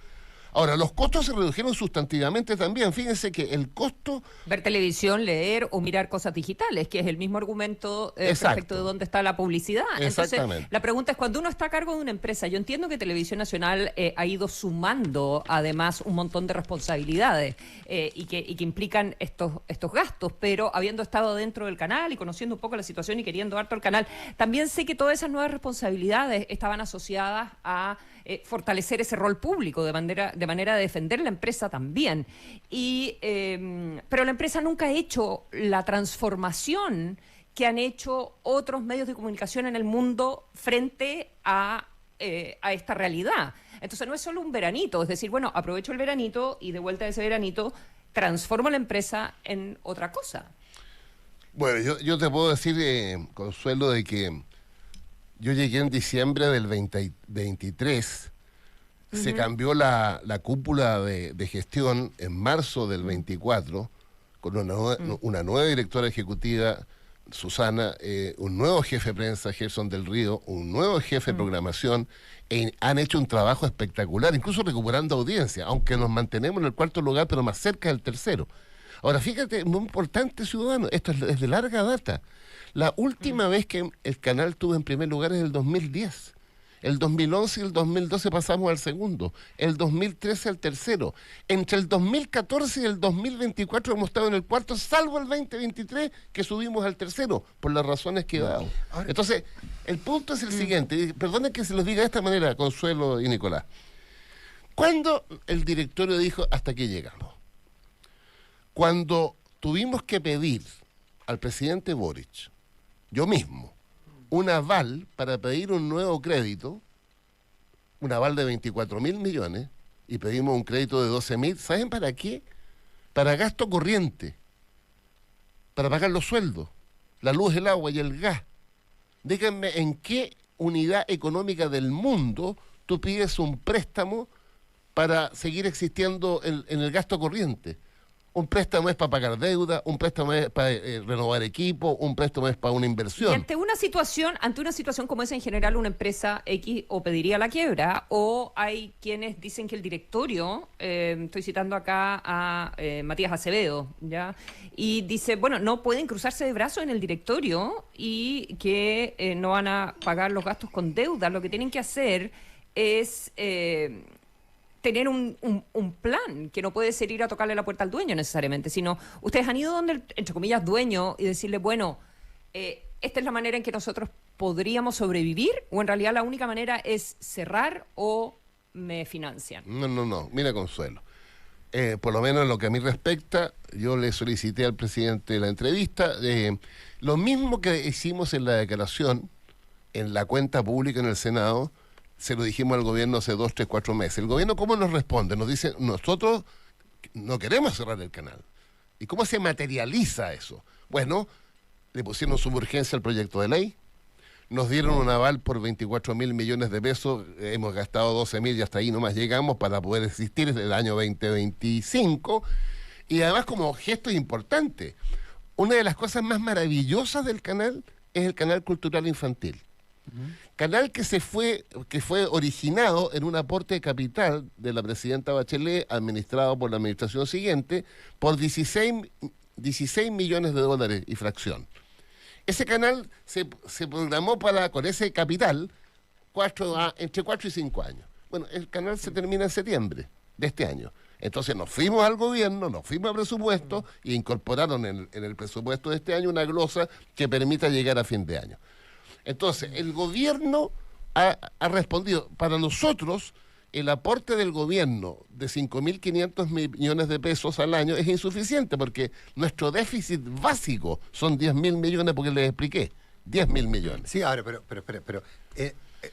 Ahora, los costos se redujeron sustantivamente también. Fíjense que el costo... Ver televisión, leer o mirar cosas digitales, que es el mismo argumento respecto de dónde está la publicidad. Entonces, la pregunta es, cuando uno está a cargo de una empresa, yo entiendo que Televisión Nacional ha ido sumando, además, un montón de responsabilidades y que implican estos gastos, pero habiendo estado dentro del canal y conociendo un poco la situación y queriendo harto el canal, también sé que todas esas nuevas responsabilidades estaban asociadas a fortalecer ese rol público de manera de defender la empresa también. Pero la empresa nunca ha hecho la transformación que han hecho otros medios de comunicación en el mundo frente a esta realidad. Entonces no es solo un veranito, es decir, bueno, aprovecho el veranito y de vuelta de ese veranito transformo la empresa en otra cosa. Bueno, yo te puedo decir, Consuelo, de que yo llegué en diciembre del 2023, se cambió la cúpula de gestión en marzo del 24, con una nueva directora ejecutiva, Susana, un nuevo jefe de prensa, Gerson del Río, un nuevo jefe de programación, han hecho un trabajo espectacular, incluso recuperando audiencia, aunque nos mantenemos en el cuarto lugar, pero más cerca del tercero. Ahora, fíjate, muy importante, ciudadano, esto es de larga data. La última vez que el canal estuvo en primer lugar es el 2010. El 2011 y el 2012 pasamos al segundo. El 2013 al tercero. Entre el 2014 y el 2024 hemos estado en el cuarto, salvo el 2023, que subimos al tercero, por las razones que he dado. Entonces, el punto es el siguiente. Perdonen que se los diga de esta manera, Consuelo y Nicolás. ¿Cuándo el directorio dijo hasta aquí llegamos? Cuando tuvimos que pedir al presidente Boric, yo mismo, un aval para pedir un nuevo crédito, un aval de 24.000 millones, y pedimos un crédito de 12.000, ¿saben para qué? Para gasto corriente, para pagar los sueldos, la luz, el agua y el gas. Díganme, ¿en qué unidad económica del mundo tú pides un préstamo para seguir existiendo en el gasto corriente? Un préstamo es para pagar deuda, un préstamo es para renovar equipo, un préstamo es para una inversión. Y ante una situación como esa, en general, una empresa X o pediría la quiebra, o hay quienes dicen que el directorio, estoy citando acá a Matías Acevedo, ¿ya? Y dice, bueno, no pueden cruzarse de brazos en el directorio y que no van a pagar los gastos con deuda. Lo que tienen que hacer es... tener un plan, que no puede ser ir a tocarle la puerta al dueño necesariamente, sino ustedes han ido donde, entre comillas, dueño, y decirle, bueno, esta es la manera en que nosotros podríamos sobrevivir, o en realidad la única manera es cerrar o me financian. No, mira, Consuelo, por lo menos en lo que a mí respecta, yo le solicité al presidente la entrevista, lo mismo que hicimos en la declaración, en la cuenta pública en el Senado, se lo dijimos al gobierno hace 2, 3, 4 meses. ¿El gobierno cómo nos responde? Nos dice, nosotros no queremos cerrar el canal. ¿Y cómo se materializa eso? Bueno, le pusieron suburgencia al proyecto de ley, nos dieron un aval por 24.000 millones de pesos, hemos gastado 12.000 y hasta ahí nomás llegamos para poder existir desde el año 2025, y además como gesto importante, una de las cosas más maravillosas del canal es el canal cultural infantil. Canal que fue originado en un aporte de capital de la presidenta Bachelet, administrado por la administración siguiente, por 16 millones de dólares y fracción. Ese canal se programó con ese capital entre 4 y 5 años. Bueno, el canal se termina en septiembre de este año. Entonces nos fuimos al gobierno, nos fuimos al presupuesto y incorporaron en el presupuesto de este año una glosa que permita llegar a fin de año. Entonces, el gobierno ha respondido. Para nosotros, el aporte del gobierno de 5.500 millones de pesos al año es insuficiente, porque nuestro déficit básico son 10.000 millones, porque les expliqué, 10.000 millones. Sí, ahora, pero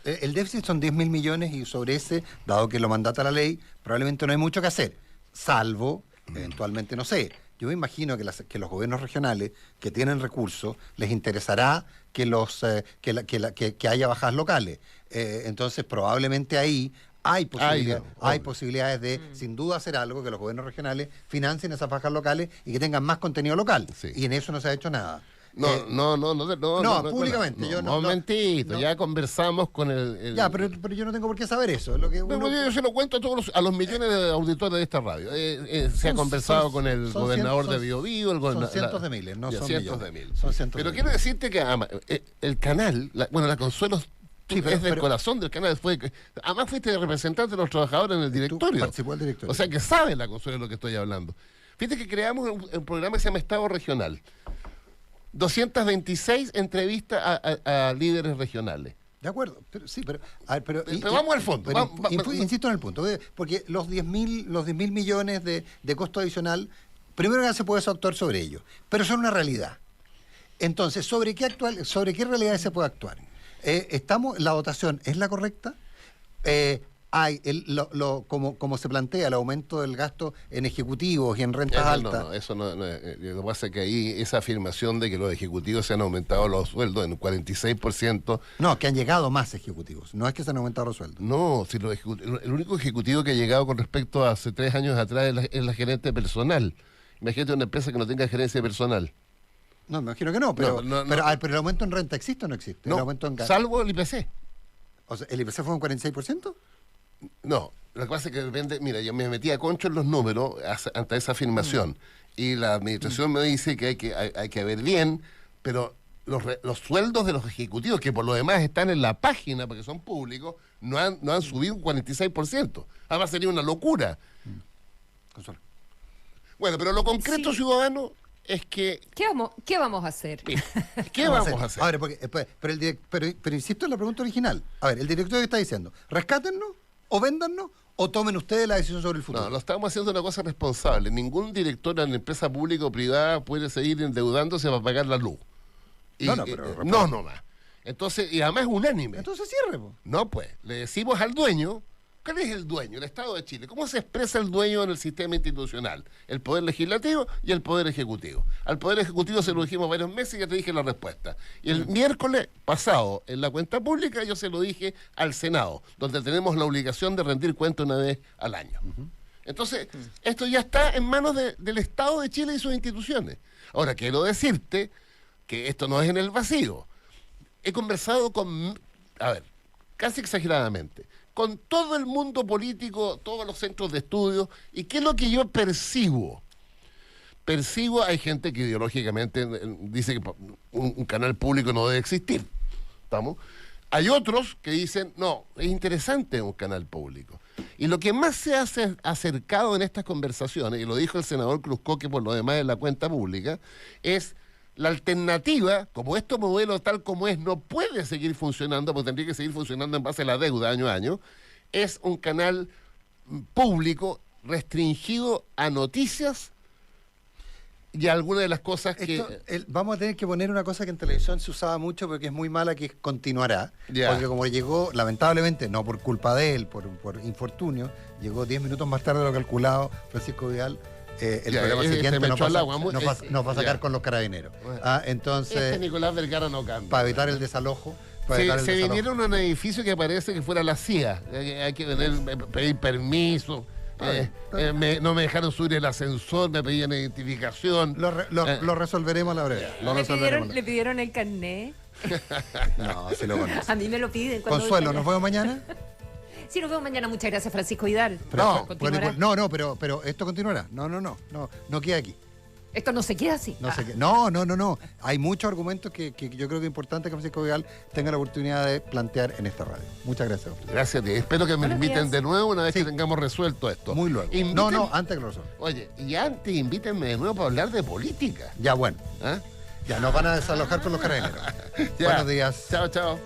el déficit son 10.000 millones y sobre ese, dado que lo mandata la ley, probablemente no hay mucho que hacer, salvo, eventualmente, no sé, yo me imagino que los gobiernos regionales que tienen recursos les interesará que haya bajadas locales. Entonces, probablemente ahí hay posibilidades de, sin duda, hacer algo, que los gobiernos regionales financien esas bajas locales y que tengan más contenido local. Sí. Y en eso no se ha hecho nada. No, públicamente. No, yo no, momentito, ya conversamos con el... Ya, pero yo no tengo por qué saber eso. Lo que yo se lo cuento a los millones de auditores de esta radio. Se ha conversado con el gobernador de Biobío. Son cientos de miles, no son cientos millones. de miles. Son cientos pero quiero decirte que el canal, la Consuelo... Sí, es del corazón del canal. Además fuiste representante de los trabajadores en el directorio. Participó el directorio. O sea que sabe la Consuelo de lo que estoy hablando. Fíjate que creamos un programa que se llama Estado Regional. 226 entrevistas a líderes regionales. De acuerdo, pero vamos al fondo. Insisto en el punto, porque los 10.000 millones de costo adicional, primero que se puede actuar sobre ellos, pero son una realidad. Entonces, ¿sobre qué realidades se puede actuar? ¿La dotación es la correcta? Hay como se plantea el aumento del gasto en ejecutivos y en rentas altas. Eso no. Lo que pasa es que ahí esa afirmación de que los ejecutivos se han aumentado los sueldos en 46%. No, que han llegado más ejecutivos. No es que se han aumentado los sueldos. No, si el único ejecutivo que ha llegado con respecto a hace 3 años atrás es la gerente personal. Imagínate una empresa que no tenga gerencia personal. No, me imagino que no, pero el aumento en renta existe o no existe. No, el aumento salvo el IPC. O sea, ¿el IPC fue un 46%? No, lo que pasa es que depende, mira, yo me metí a concho en los números ante esa afirmación y la administración me dice que hay que ver bien, pero los sueldos de los ejecutivos, que por lo demás están en la página porque son públicos, no han subido un 46%. Además sería una locura. Consuelo. Bueno, pero lo concreto, sí, ciudadano, es que... ¿Qué vamos a hacer? ¿Qué vamos a hacer? A ver, pero insisto en la pregunta original. A ver, el director está diciendo, rescátennos, o véndannos, o tomen ustedes la decisión sobre el futuro. No, lo estamos haciendo una cosa responsable. Ningún director en empresa pública o privada puede seguir endeudándose para pagar la luz. No más. Entonces, y además es unánime. Entonces cierre, po. No, pues, le decimos al dueño. ¿Cuál es el dueño? El Estado de Chile. ¿Cómo se expresa el dueño en el sistema institucional? El Poder Legislativo y el Poder Ejecutivo. Al Poder Ejecutivo se lo dijimos varios meses y ya te dije la respuesta. Y el miércoles pasado, en la cuenta pública, yo se lo dije al Senado, donde tenemos la obligación de rendir cuenta una vez al año. Entonces, esto ya está en manos del Estado de Chile y sus instituciones. Ahora, quiero decirte que esto no es en el vacío. He conversado casi exageradamente, con todo el mundo político, todos los centros de estudio, y ¿qué es lo que yo percibo? Hay gente que ideológicamente dice que un canal público no debe existir, ¿estamos? Hay otros que dicen, no, es interesante un canal público. Y lo que más se ha acercado en estas conversaciones, y lo dijo el senador Cruzco, que por lo demás es la cuenta pública, es la alternativa, como este modelo tal como es no puede seguir funcionando, porque tendría que seguir funcionando en base a la deuda año a año, es un canal público restringido a noticias y a algunas de las cosas vamos a tener que poner una cosa que en televisión se usaba mucho, pero que es muy mala, que continuará. Porque como llegó, lamentablemente, no por culpa de él, por infortunio, llegó 10 minutos más tarde de lo calculado Francisco Vidal. El programa siguiente nos va a sacar con los carabineros. Bueno, entonces Nicolás Vergara no cambia. Para evitar el desalojo. Se vinieron a un edificio que parece que fuera la CIA. Hay que pedir permiso. No me dejaron subir el ascensor, me pedían identificación. Lo resolveremos a la brevedad. ¿Le pidieron el carnet? No, se lo conozco. A mí me lo piden. Consuelo, ¿nos vemos mañana? Sí, nos vemos mañana. Muchas gracias, Francisco Vidal. Pero esto continuará. No queda aquí. Esto no se queda así. No. Hay muchos argumentos que yo creo que es importante que Francisco Vidal tenga la oportunidad de plantear en esta radio. Muchas gracias. Gracias a ti. Espero que me inviten de nuevo una vez que tengamos resuelto esto. Muy luego. Antes que lo resuelva. Oye, y antes invítenme de nuevo para hablar de política. Ya, bueno. Ya nos van a desalojar con los carabineros. Buenos días. Chao.